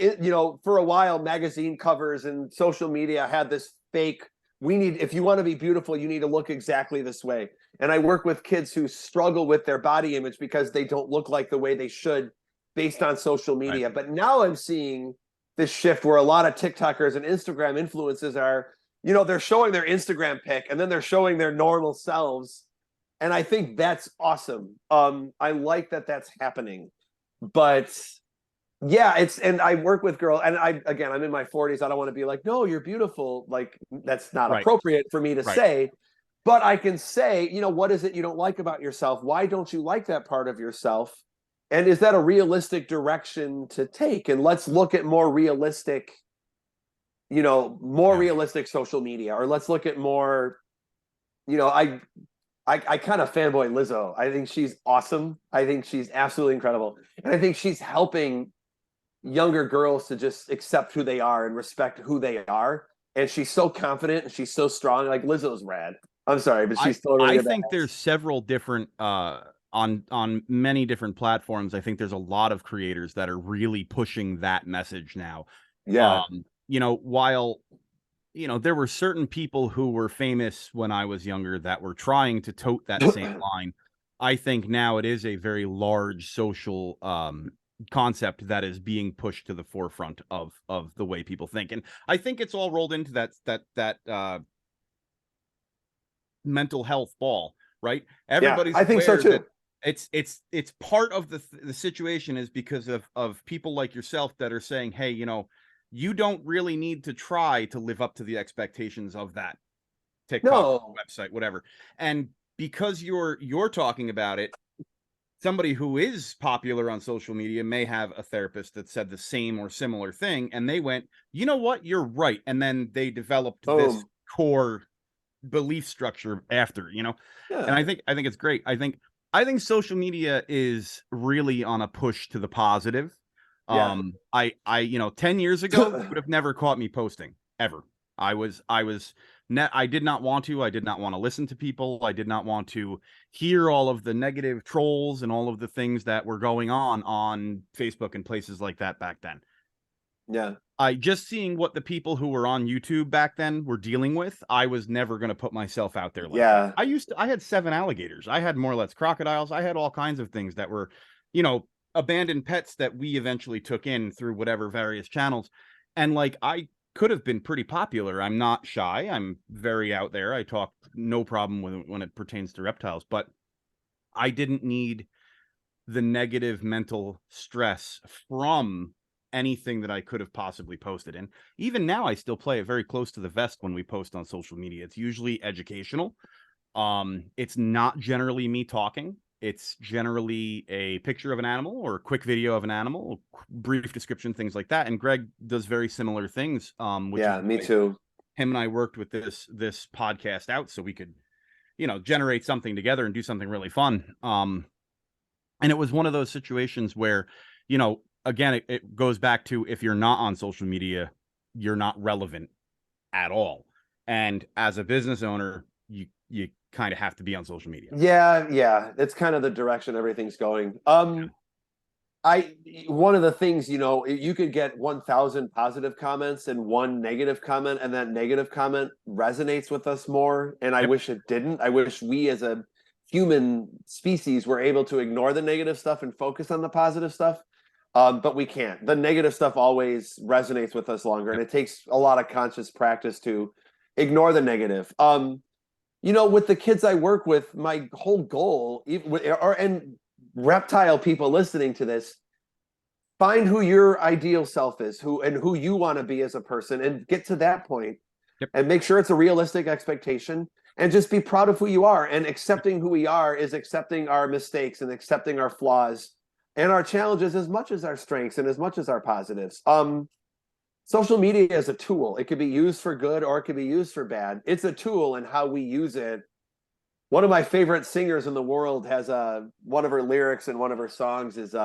for a while, magazine covers and social media had this fake, if you want to be beautiful, you need to look exactly this way. And I work with kids who struggle with their body image because they don't look like the way they should based on social media. Right. But now I'm seeing this shift where a lot of TikTokers and Instagram influencers are, they're showing their Instagram pic and then they're showing their normal selves. And I think that's awesome. I like that that's happening. But yeah, and I work with girls, and I'm in my 40s. I don't want to be like, no, you're beautiful. Like, that's not appropriate for me to say. But I can say, what is it you don't like about yourself? Why don't you like that part of yourself? And is that a realistic direction to take? And let's look at more realistic, realistic social media, or let's look at more, I kind of fanboy Lizzo. I think she's awesome. I think she's absolutely incredible. And I think she's helping younger girls to just accept who they are and respect who they are. And she's so confident and she's so strong. Like, Lizzo's rad. I'm sorry, but she's still really I think there's several different on many different platforms. I think there's a lot of creators that are really pushing that message now. Yeah. While there were certain people who were famous when I was younger that were trying to tote that same line. I think now it is a very large social concept that is being pushed to the forefront of the way people think. And I think it's all rolled into that mental health ball, right? Everybody's I think so aware too. that it's part of the situation is because of people like yourself that are saying, hey, you don't really need to try to live up to the expectations of that TikTok website, whatever. And because you're talking about it, somebody who is popular on social media may have a therapist that said the same or similar thing, and they went, you know what, you're right. And then they developed this core belief structure after, And I think it's great. I think social media is really on a push to the positive. Yeah. I 10 years ago would have never caught me posting ever. I did not want to. I did not want to listen to people. I did not want to hear all of the negative trolls and all of the things that were going on Facebook and places like that back then. Yeah. I just seeing what the people who were on YouTube back then were dealing with, I was never going to put myself out there like that. I had 7 alligators. I had more or less crocodiles. I had all kinds of things that were, abandoned pets that we eventually took in through whatever various channels. And like, I could have been pretty popular. I'm not shy. I'm very out there. I talk no problem when it pertains to reptiles, but I didn't need the negative mental stress from anything that I could have possibly posted. And even now I still play it very close to the vest when we post on social media. It's usually educational. It's not generally me talking. It's generally a picture of an animal or a quick video of an animal, brief description, things like that. And Greg does very similar things. Me too. Him and I worked with this podcast out so we could, generate something together and do something really fun. And it was one of those situations where, again, it goes back to, if you're not on social media, you're not relevant at all. And as a business owner, you kind of have to be on social media. Yeah. It's kind of the direction everything's going. One of the things, you could get 1,000 positive comments and 1 negative comment, and that negative comment resonates with us more. And I wish it didn't. I wish we as a human species were able to ignore the negative stuff and focus on the positive stuff. But we can't. The negative stuff always resonates with us longer, and it takes a lot of conscious practice to ignore the negative. With the kids I work with, my whole goal, and reptile people listening to this, find who your ideal self is, who you want to be as a person, and get to that point, and make sure it's a realistic expectation, and just be proud of who you are. And accepting who we are is accepting our mistakes and accepting our flaws and our challenges as much as our strengths and as much as our positives. Social media is a tool. It could be used for good or it could be used for bad. It's a tool, and how we use it. One of my favorite singers in the world has one of her lyrics in one of her songs is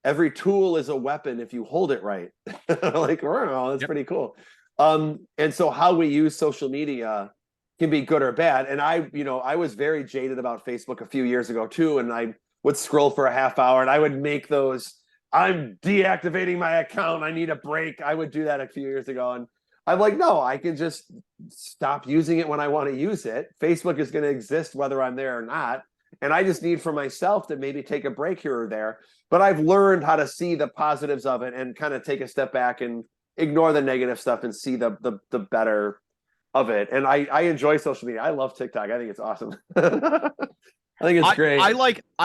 every tool is a weapon if you hold it right. Like, wow, that's pretty cool. And so how we use social media can be good or bad. And I was very jaded about Facebook a few years ago too, and I would scroll for a half hour and I would make those, I'm deactivating my account, I need a break. I would do that a few years ago, and I'm like, no, I can just stop using it when I want to use it. Facebook is going to exist whether I'm there or not. And I just need for myself to maybe take a break here or there. But I've learned how to see the positives of it and kind of take a step back and ignore the negative stuff and see the better of it. And I enjoy social media. I love TikTok. I think it's awesome. I think it's great. I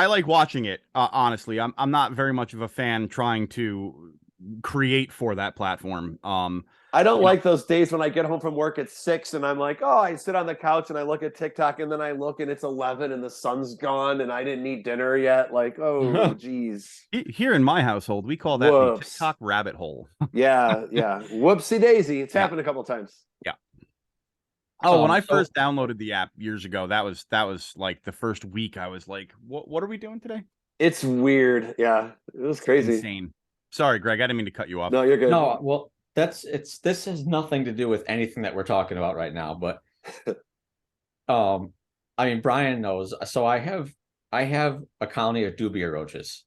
like watching it. Honestly, I'm not very much of a fan trying to create for that platform. I don't like those days when I get home from work at 6 and I'm like, oh, I sit on the couch and I look at TikTok, and then I look and it's 11 and the sun's gone and I didn't eat dinner yet. Like, oh, geez. Here in my household, we call that the TikTok rabbit hole. Yeah. Whoopsie daisy. It's happened a couple of times. Yeah. Oh, when I first downloaded the app years ago, that was like the first week. I was like, what are we doing today? It's weird. Yeah, it was crazy. Insane. Sorry, Greg, I didn't mean to cut you off. No, you're good. No, well, this has nothing to do with anything that we're talking about right now, but I mean, Brian knows. So I have a colony of dubia roaches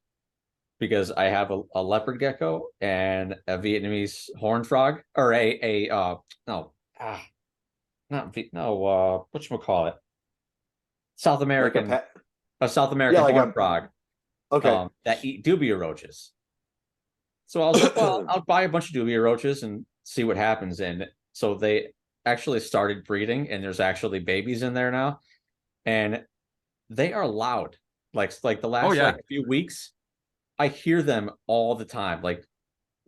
because I have a leopard gecko and a Vietnamese horned frog, or whatchamacallit? South American, like a South American horned frog. Okay. That eat dubia roaches. So I was like, well, I'll buy a bunch of dubia roaches and see what happens. And so they actually started breeding, and there's actually babies in there now, and they are loud. Like the last yeah. like few weeks, I hear them all the time. Like,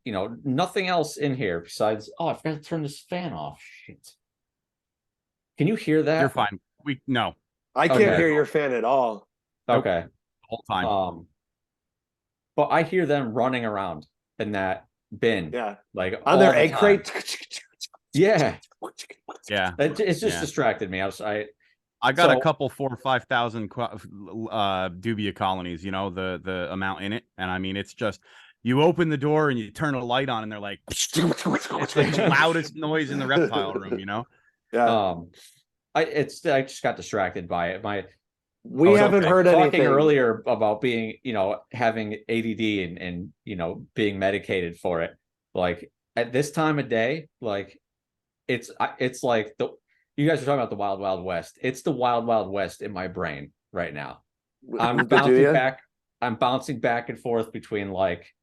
nothing else in here besides, oh, I forgot to turn this fan off. Shit. Can you hear that? You're fine. No. I can't Okay. hear your fan at all. Nope. Okay. Whole time. But I hear them running around in that bin. Yeah. Like On their egg crate. Yeah. Yeah. It's just distracted me. I got a couple 4,000 or 5,000 dubia colonies, the amount in it. And I mean, it's just, you open the door and you turn a light on and they're like, it's the loudest noise in the reptile room, Yeah. I just got distracted by it. We haven't heard anything. Talking earlier about being, having ADD and being medicated for it. Like at this time of day, like it's like you guys are talking about the Wild Wild West. It's the Wild Wild West in my brain right now. I'm bouncing back and forth between like,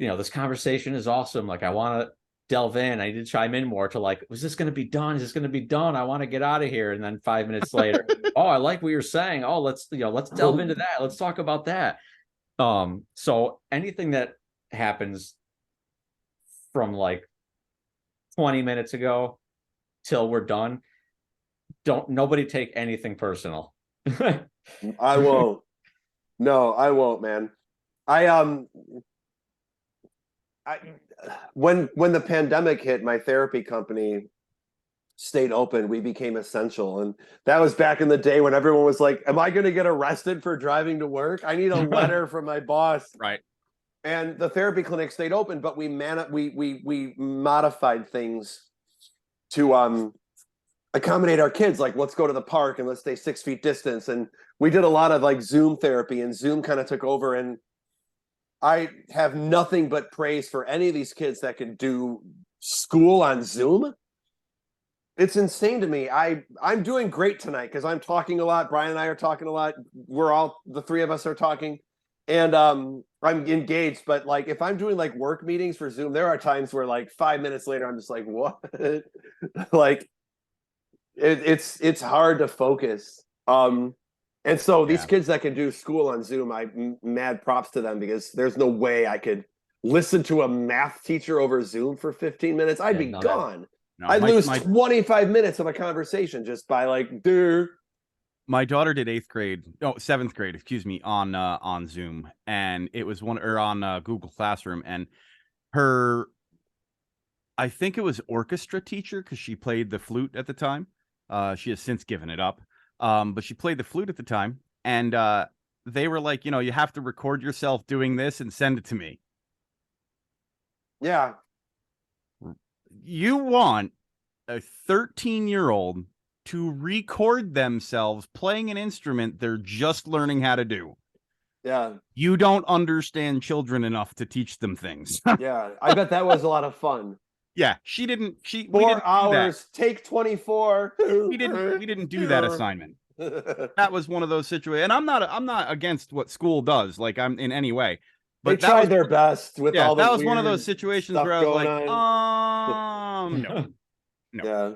this conversation is awesome. Like I want to delve in. I need to chime in more to like, was this going to be done? Is this going to be done? I want to get out of here. And then 5 minutes later, oh, I like what you're saying. Oh, let's delve into that. Let's talk about that. So anything that happens from like 20 minutes ago till we're done, nobody take anything personal. I won't. No, I won't, man. When the pandemic hit, my therapy company stayed open. We became essential, and that was back in the day when everyone was like, "Am I going to get arrested for driving to work? I need a letter from my boss." Right. And the therapy clinic stayed open, but we modified things to accommodate our kids. Like, let's go to the park and let's stay 6 feet distance. And we did a lot of like Zoom therapy, and Zoom kind of took over. And I have nothing but praise for any of these kids that can do school on Zoom. It's insane to me. I'm doing great tonight because I'm talking a lot. Brian and I are talking a lot. The three of us are talking, and I'm engaged. But like, if I'm doing like work meetings for Zoom, there are times where like 5 minutes later, I'm just like, what? Like, it's hard to focus. And so these kids that can do school on Zoom, mad props to them, because there's no way I could listen to a math teacher over Zoom for 15 minutes. I'd be gone. No, I'd lose 25 minutes of a conversation just by like, dude. My daughter did 7th grade, excuse me, on Zoom, and it was on Google Classroom, and I think it was orchestra teacher, because she played the flute at the time. She has since given it up. But she played the flute at the time, and they were like, you have to record yourself doing this and send it to me. Yeah. You want a 13-year-old to record themselves playing an instrument they're just learning how to do. Yeah. You don't understand children enough to teach them things. Yeah. I bet that was a lot of fun. Yeah, we 4 didn't hours, take 24. We didn't do that assignment. That was one of those situations. And I'm not against what school does, like I'm in any way. But they tried their best with all the that was one of those situations where I was like, no. Yeah.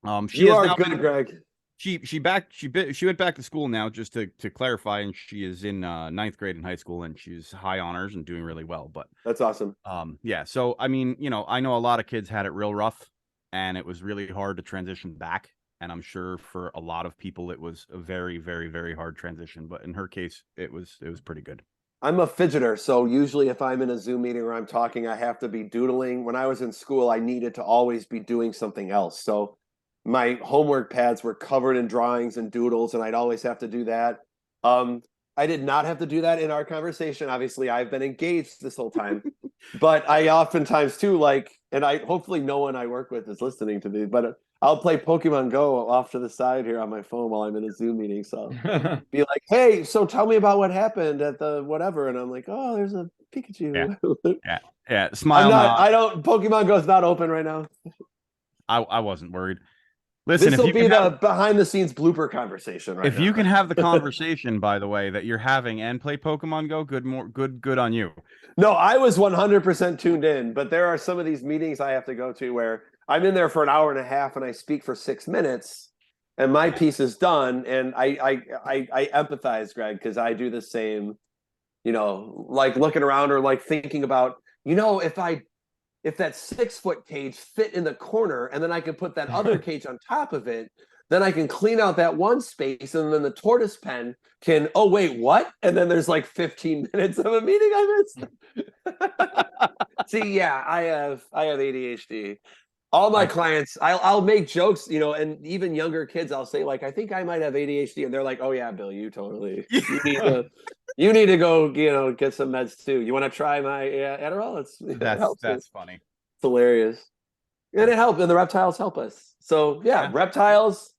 No. She You is are now good, Greg. She went back to school now, just to clarify, and she is in 9th grade in high school, and she's high honors and doing really well. But that's awesome. Yeah. So I mean, I know a lot of kids had it real rough, and it was really hard to transition back. And I'm sure for a lot of people it was a very, very, very hard transition. But in her case, it was pretty good. I'm a fidgeter, so usually if I'm in a Zoom meeting or I'm talking, I have to be doodling. When I was in school, I needed to always be doing something else. So my homework pads were covered in drawings and doodles, and I'd always have to do that. I did not have to do that in our conversation. Obviously, I've been engaged this whole time, but I oftentimes too, and hopefully no one I work with is listening to me, but I'll play Pokemon Go off to the side here on my phone while I'm in a Zoom meeting. So be like, hey, so tell me about what happened at the whatever. And I'm like, oh, there's a Pikachu. Yeah. Smile. Pokemon Go's not open right now. I wasn't worried. Listen, This if will you be can the have, behind the scenes blooper conversation right if now. you can have the conversation, by the way, that you're having and play Pokemon Go, good on you. No, I was 100% tuned in, but there are some of these meetings I have to go to where I'm in there for an hour and a half and I speak for 6 minutes and my piece is done. And I empathize, Greg, because I do the same, like looking around or like thinking about, if that 6 foot cage fit in the corner and then I could put that other cage on top of it, then I can clean out that one space and then the tortoise pen can, oh, wait, what? And then there's like 15 minutes of a meeting I missed. See, yeah, I have ADHD. All my clients, I'll make jokes, and even younger kids, I'll say like, I think I might have ADHD, and they're like, oh yeah, Bill, you totally, you need to go, get some meds too. You want to try my Adderall? That's funny. It's hilarious, and it helps, and the reptiles help us. So yeah. Reptiles.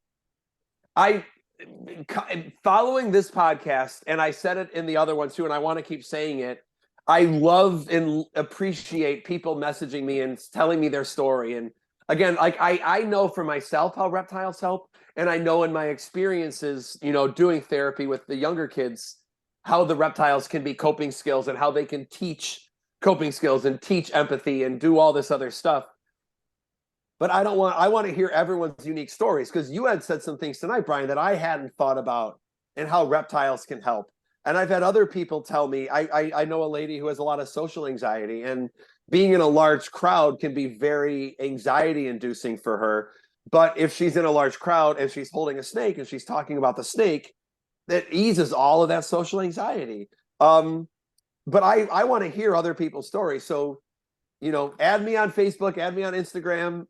Following this podcast, and I said it in the other one too, and I want to keep saying it. I love and appreciate people messaging me and telling me their story. And again, like I know for myself how reptiles help, and I know in my experiences, doing therapy with the younger kids, how the reptiles can be coping skills and how they can teach coping skills and teach empathy and do all this other stuff. But I want to hear everyone's unique stories, because you had said some things tonight, Brian, that I hadn't thought about and how reptiles can help. And I've had other people tell me, I know a lady who has a lot of social anxiety, and being in a large crowd can be very anxiety inducing for her. But if she's in a large crowd and she's holding a snake and she's talking about the snake, that eases all of that social anxiety. But I want to hear other people's stories. So, add me on Facebook, add me on Instagram,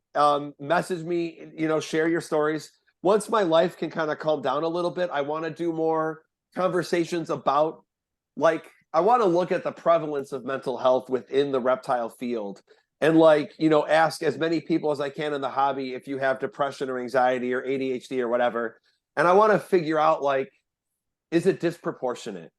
message me, share your stories. Once my life can kind of calm down a little bit, I want to do more conversations about, like, I want to look at the prevalence of mental health within the reptile field and ask as many people as I can in the hobby if you have depression or anxiety or ADHD or whatever. And I want to figure out, like, is it disproportionate?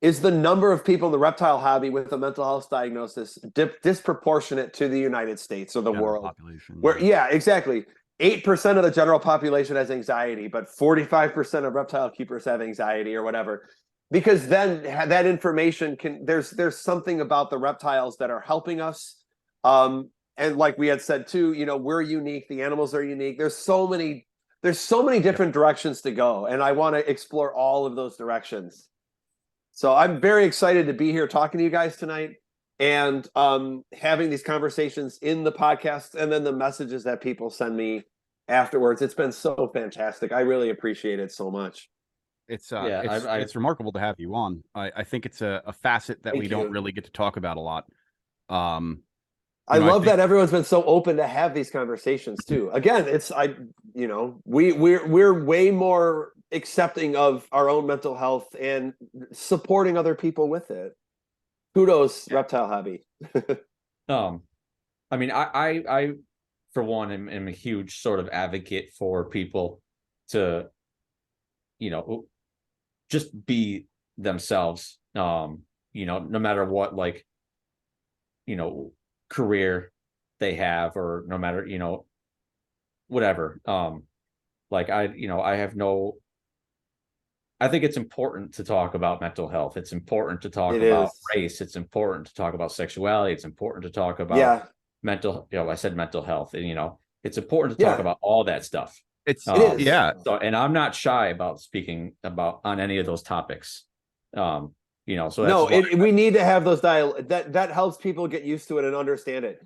Is the number of people in the reptile hobby with a mental health diagnosis disproportionate to the United States or the world? Population. Where, yeah, exactly. 8% of the general population has anxiety, but 45% of reptile keepers have anxiety or whatever. Because then that information there's something about the reptiles that are helping us. And like we had said too, we're unique. The animals are unique. There's so many different directions to go. And I want to explore all of those directions. So I'm very excited to be here talking to you guys tonight and having these conversations in the podcast and then the messages that people send me afterwards. It's been so fantastic. I really appreciate it so much. It's remarkable to have you on. I think it's a facet that we don't really get to talk about a lot. I love that everyone's been so open to have these conversations too. Again, we're way more accepting of our own mental health and supporting other people with it. Kudos, reptile hobby. I mean, I for one am a huge sort of advocate for people to, just be themselves. No matter what, career they have, or no matter, whatever. I think it's important to talk about mental health. It's important to talk about race. It's important to talk about sexuality. It's important to talk about mental, I said mental health, and, it's important to talk about all that stuff. It is. Yeah. So, and I'm not shy about speaking on any of those topics. So we need to have those dialogue. That helps people get used to it and understand it.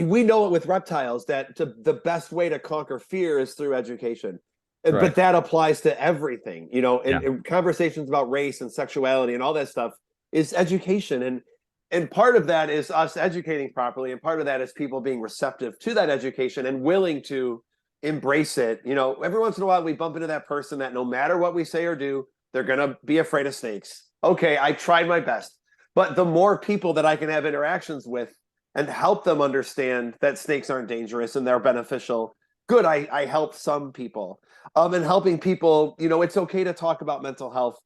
We know it with reptiles that the best way to conquer fear is through education. Right. But that applies to everything, and conversations about race and sexuality and all that stuff is education. And part of that is us educating properly. And part of that is people being receptive to that education and willing to embrace it. Every once in a while we bump into that person that no matter what we say or do, they're going to be afraid of snakes. Okay, I tried my best. But the more people that I can have interactions with and help them understand that snakes aren't dangerous and they're beneficial, good, I help some people. And helping people, it's okay to talk about mental health.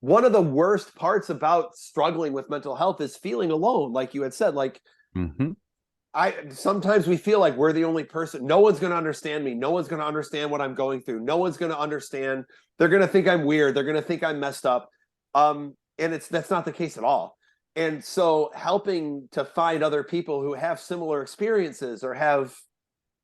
One of the worst parts about struggling with mental health is feeling alone, like you had said. sometimes we feel like we're the only person. No one's going to understand me. No one's going to understand what I'm going through. No one's going to understand. They're going to think I'm weird. They're going to think I'm messed up. And that's not the case at all. And so helping to find other people who have similar experiences or have,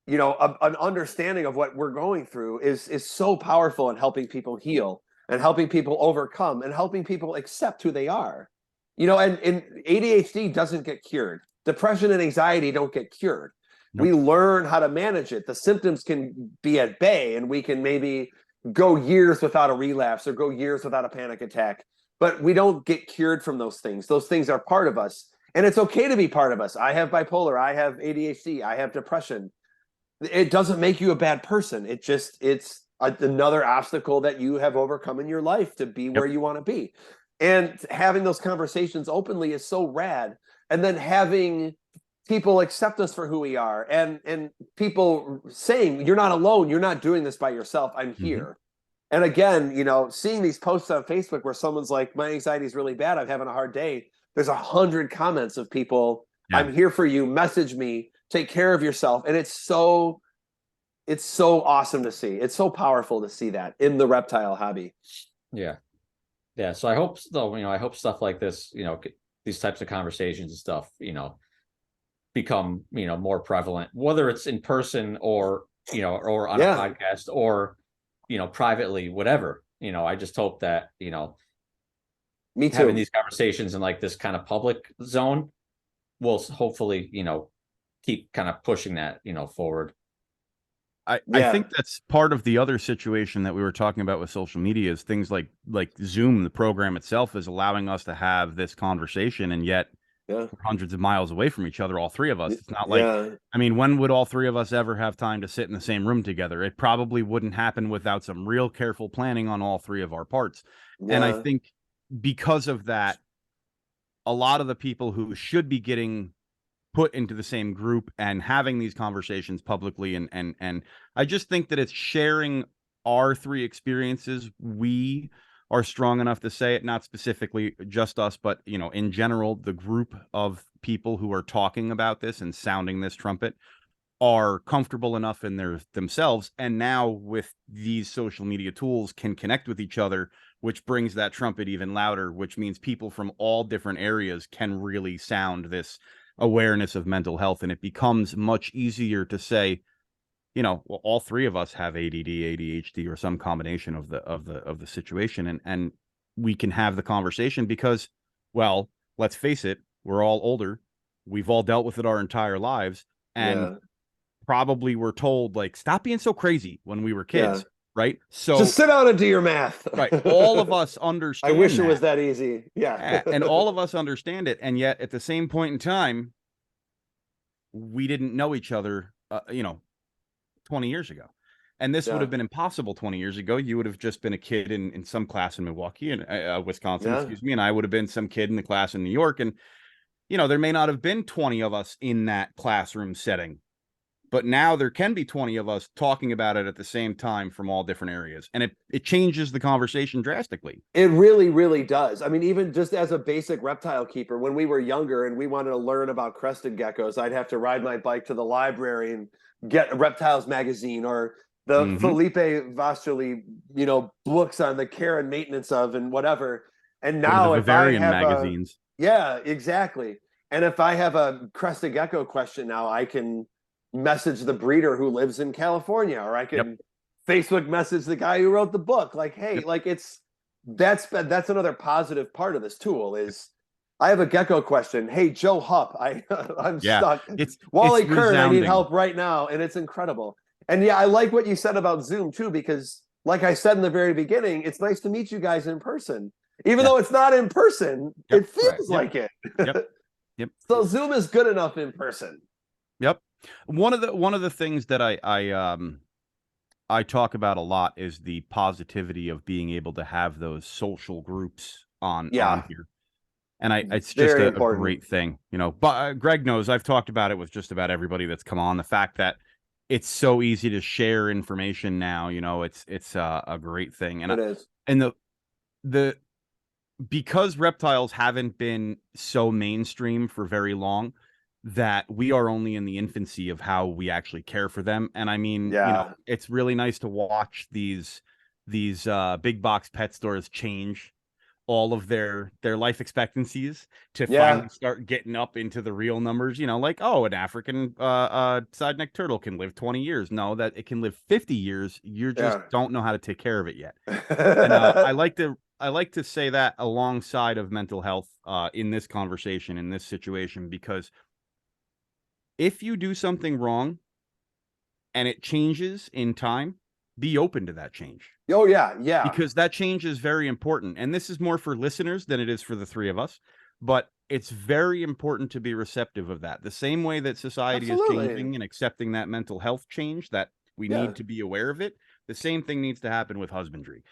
you know, an understanding of what we're going through is so powerful in helping people heal and helping people overcome and helping people accept who they are. You know, and ADHD doesn't get cured. Depression and anxiety don't get cured. Nope. We learn how to manage it. The symptoms can be at bay, and we can maybe go years without a relapse or go years without a panic attack. But we don't get cured from those things. Those things are part of us. And it's okay to be part of us. I have bipolar. I have ADHD. I have depression. It doesn't make you a bad person. It's another obstacle that you have overcome in your life to be where you want to be. And having those conversations openly is so rad. And then having people accept us for who we are and people saying, you're not alone. You're not doing this by yourself. I'm here. Mm-hmm. And again, you know, seeing these posts on Facebook where someone's like, my anxiety is really bad. I'm having a hard day. There's 100 comments of people. I'm here for you. Message me. Take care of yourself. And it's so awesome to see. It's so powerful to see that in the reptile hobby. Yeah. Yeah. So I hope, though, you know, I hope stuff like this, you know, these types of conversations and stuff, you know, become, you know, more prevalent, whether it's in person or, you know, or on a podcast or, you know, privately, whatever. You know, I just hope that, you know, me too, having these conversations in like this kind of public zone will hopefully, you know, keep kind of pushing that, you know, forward. I think that's part of the other situation that we were talking about with social media is things like Zoom, the program itself is allowing us to have this conversation, and yet we're hundreds of miles away from each other, all three of us. It's not like, I mean, when would all three of us ever have time to sit in the same room together? It probably wouldn't happen without some real careful planning on all three of our parts. And I think because of that, a lot of the people who should be getting put into the same group and having these conversations publicly, and I just think that it's sharing our three experiences. We are strong enough to say it, not specifically just us, but, you know, in general, the group of people who are talking about this and sounding this trumpet are comfortable enough in themselves, and now with these social media tools can connect with each other, which brings that trumpet even louder, which means people from all different areas can really sound this awareness of mental health. And it becomes much easier to say, you know, well, all three of us have ADD, ADHD, or some combination of the situation, and we can have the conversation because, well, let's face it, we're all older, we've all dealt with it our entire lives, and probably were told, like, stop being so crazy when we were kids, right? So just sit down and do your math. Right. All of us understand. I wish it was that easy. Yeah. And all of us understand it. And yet at the same point in time, we didn't know each other, you know, 20 years ago. And this would have been impossible 20 years ago. You would have just been a kid in some class in Milwaukee and Wisconsin, excuse me. And I would have been some kid in the class in New York. And, you know, there may not have been 20 of us in that classroom setting. But now there can be 20 of us talking about it at the same time from all different areas. And it changes the conversation drastically. It really, really does. I mean, even just as a basic reptile keeper, when we were younger and we wanted to learn about crested geckos, I'd have to ride my bike to the library and get a Reptiles magazine or the Felipe Vastrelli, you know, books on the care and maintenance of and whatever. And now if I have magazines. Exactly. And if I have a crested gecko question now, I can message the breeder who lives in California, or I can Facebook message the guy who wrote the book. Like, hey, like that's another positive part of this tool is I have a gecko question. Hey, Joe Hupp, I'm stuck. It's Wally Kern, I need help right now. And it's incredible. And yeah, I like what you said about Zoom too, because like I said in the very beginning, it's nice to meet you guys in person. Even though it's not in person, it feels like it. So Zoom is good enough in person. One of the things that I talk about a lot is the positivity of being able to have those social groups on here. And it's just a great thing, you know. But Greg knows I've talked about it with just about everybody that's come on. The fact that it's so easy to share information now, you know, it's a great thing. And it is. And the because reptiles haven't been so mainstream for very long, that we are only in the infancy of how we actually care for them. And I mean, it's really nice to watch these big box pet stores change all of their life expectancies to finally start getting up into the real numbers, like, oh, an African side neck turtle can live 20 years. No, that it can live 50 years. You just don't know how to take care of it yet. And I like to say that alongside of mental health in this conversation, in this situation, because if you do something wrong and it changes in time, be open to that change. Oh, yeah. Because that change is very important. And this is more for listeners than it is for the three of us. But it's very important to be receptive of that. The same way that society is changing and accepting that mental health change, that we need to be aware of it. The same thing needs to happen with husbandry.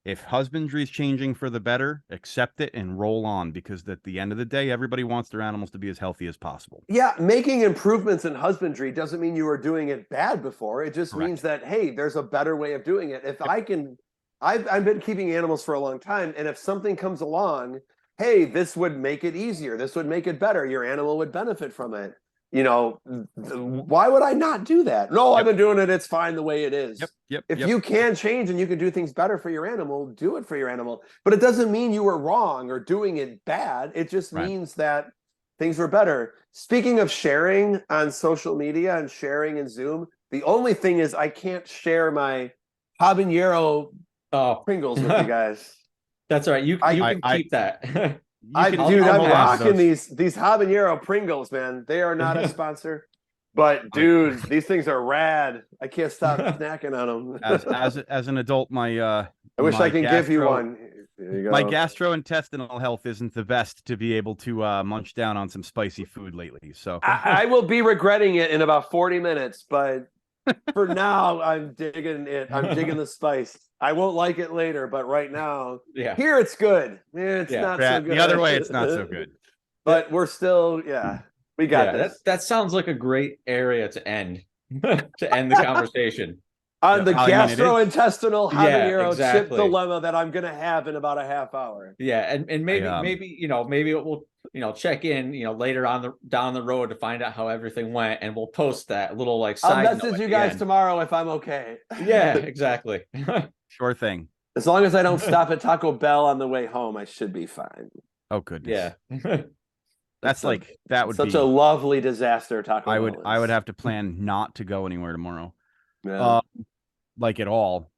If husbandry is changing for the better, accept it and roll on, because at the end of the day, everybody wants their animals to be as healthy as possible. Yeah, making improvements in husbandry doesn't mean you were doing it bad before. It just means that, hey, there's a better way of doing it. If I've been keeping animals for a long time, and if something comes along, hey, this would make it easier, this would make it better, your animal would benefit from it. Why would I not do that? No, I've been doing it. It's fine the way it is. If you can change and you can do things better for your animal, do it for your animal. But it doesn't mean you were wrong or doing it bad. It just means that things were better. Speaking of sharing on social media and sharing in Zoom, the only thing is I can't share my habanero Pringles with you guys. That's all right. You can keep that. I'm rocking these habanero Pringles, man. They are not a sponsor, but dude, these things are rad. I can't stop snacking on them. As an adult, I wish I can give you one. You go. My gastrointestinal health isn't the best to be able to munch down on some spicy food lately. So I will be regretting it in about 40 minutes, but for now, I'm digging it. I'm digging the spice. I won't like it later, but right now, here it's good. It's not so good. The other way, it's not so good. But we're still, we got this. That sounds like a great area to end the conversation. On the gastrointestinal habanero chip dilemma that I'm gonna have in about a half hour. Yeah, and maybe we'll check in later on down the road to find out how everything went, and we'll post that little side I'll message you guys tomorrow if I'm okay. Yeah, exactly. Sure thing. As long as I don't stop at Taco Bell on the way home, I should be fine. Oh goodness. Yeah. That's that would such be a lovely disaster. Taco Bell I would have to plan not to go anywhere tomorrow. Yeah. Like at all.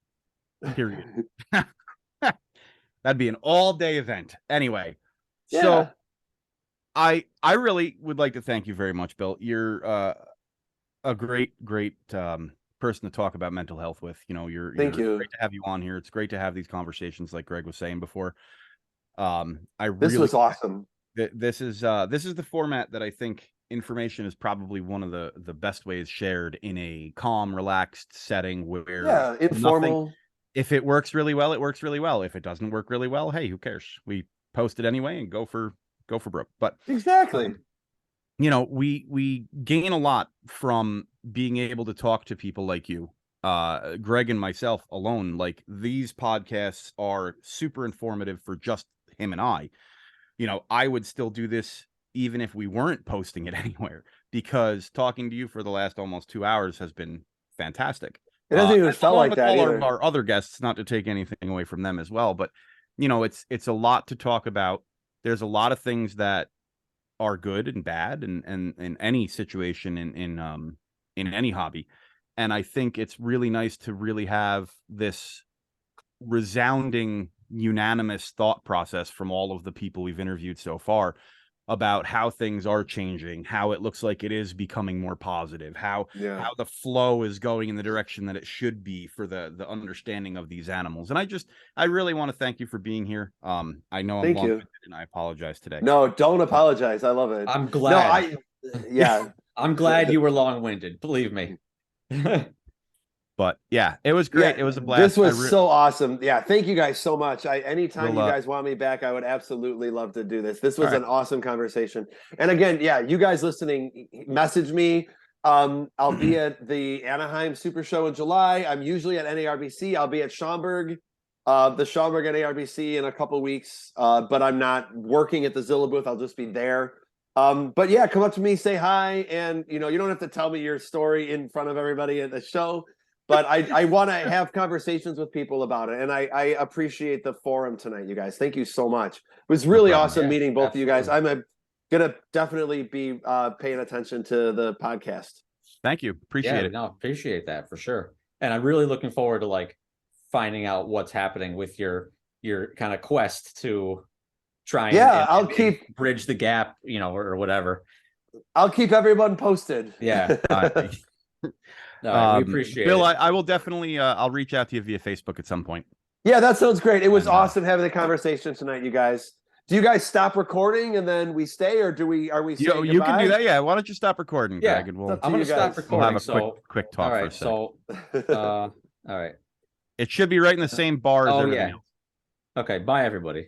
Period. That'd be an all-day event. Anyway, so I really would like to thank you very much, Bill. You're a great person to talk about mental health with. Thank you. Great to have you on here. It's great to have these conversations, like Greg was saying before. This was awesome. This is the format that I think information is probably one of the best ways shared in a calm, relaxed setting where informal. If it works really well, it works really well. If it doesn't work really well, hey, who cares? We post it anyway and go for broke. But exactly. We gain a lot from being able to talk to people like you, Greg and myself alone. Like, these podcasts are super informative for just him and I. I would still do this even if we weren't posting it anywhere, because talking to you for the last almost 2 hours has been fantastic. It doesn't even feel like that all either. Of our other guests, not to take anything away from them as well, but it's a lot to talk about. There's a lot of things that are good and bad and in any situation in any hobby. And I think it's really nice to really have this resounding, unanimous thought process from all of the people we've interviewed so far about how things are changing, how it looks like it is becoming more positive, how the flow is going in the direction that it should be for the understanding of these animals. And I really want to thank you for being here. I know I'm long-winded and I apologize today. No, don't apologize. I love it. I'm glad. No, I'm glad you were long-winded. Believe me. But yeah, it was great. It was a blast. This was so awesome. Yeah, thank you guys so much. Anytime you guys want me back, I would absolutely love to do this. This was an awesome conversation. And again, you guys listening, message me. I'll be at the Anaheim Super Show in July. I'm usually at NARBC. I'll be at Schaumburg, the Schaumburg NARBC in a couple weeks. But I'm not working at the Zilla booth. I'll just be there. But yeah, come up to me, say hi, and you don't have to tell me your story in front of everybody at the show. But I want to have conversations with people about it, and I appreciate the forum tonight, you guys. Thank you so much. It was really awesome meeting both of you guys. I'm gonna definitely be paying attention to the podcast. Thank you. Appreciate it. No, appreciate that for sure. And I'm really looking forward to like finding out what's happening with your kind of quest to try I'll keep bridge the gap, or whatever. I'll keep everyone posted. Yeah. No, we appreciate Bill, it. I will definitely I'll reach out to you via Facebook at some point. Yeah, that sounds great. It was awesome having the conversation tonight, you guys. Do you guys stop recording and then we stay, or are we saying you can do that? Yeah. Why don't you stop recording, Greg? And I'm going to stop recording. We'll have a quick talk for a second. All right. It should be right in the same bar as everything else. Okay. Bye, everybody.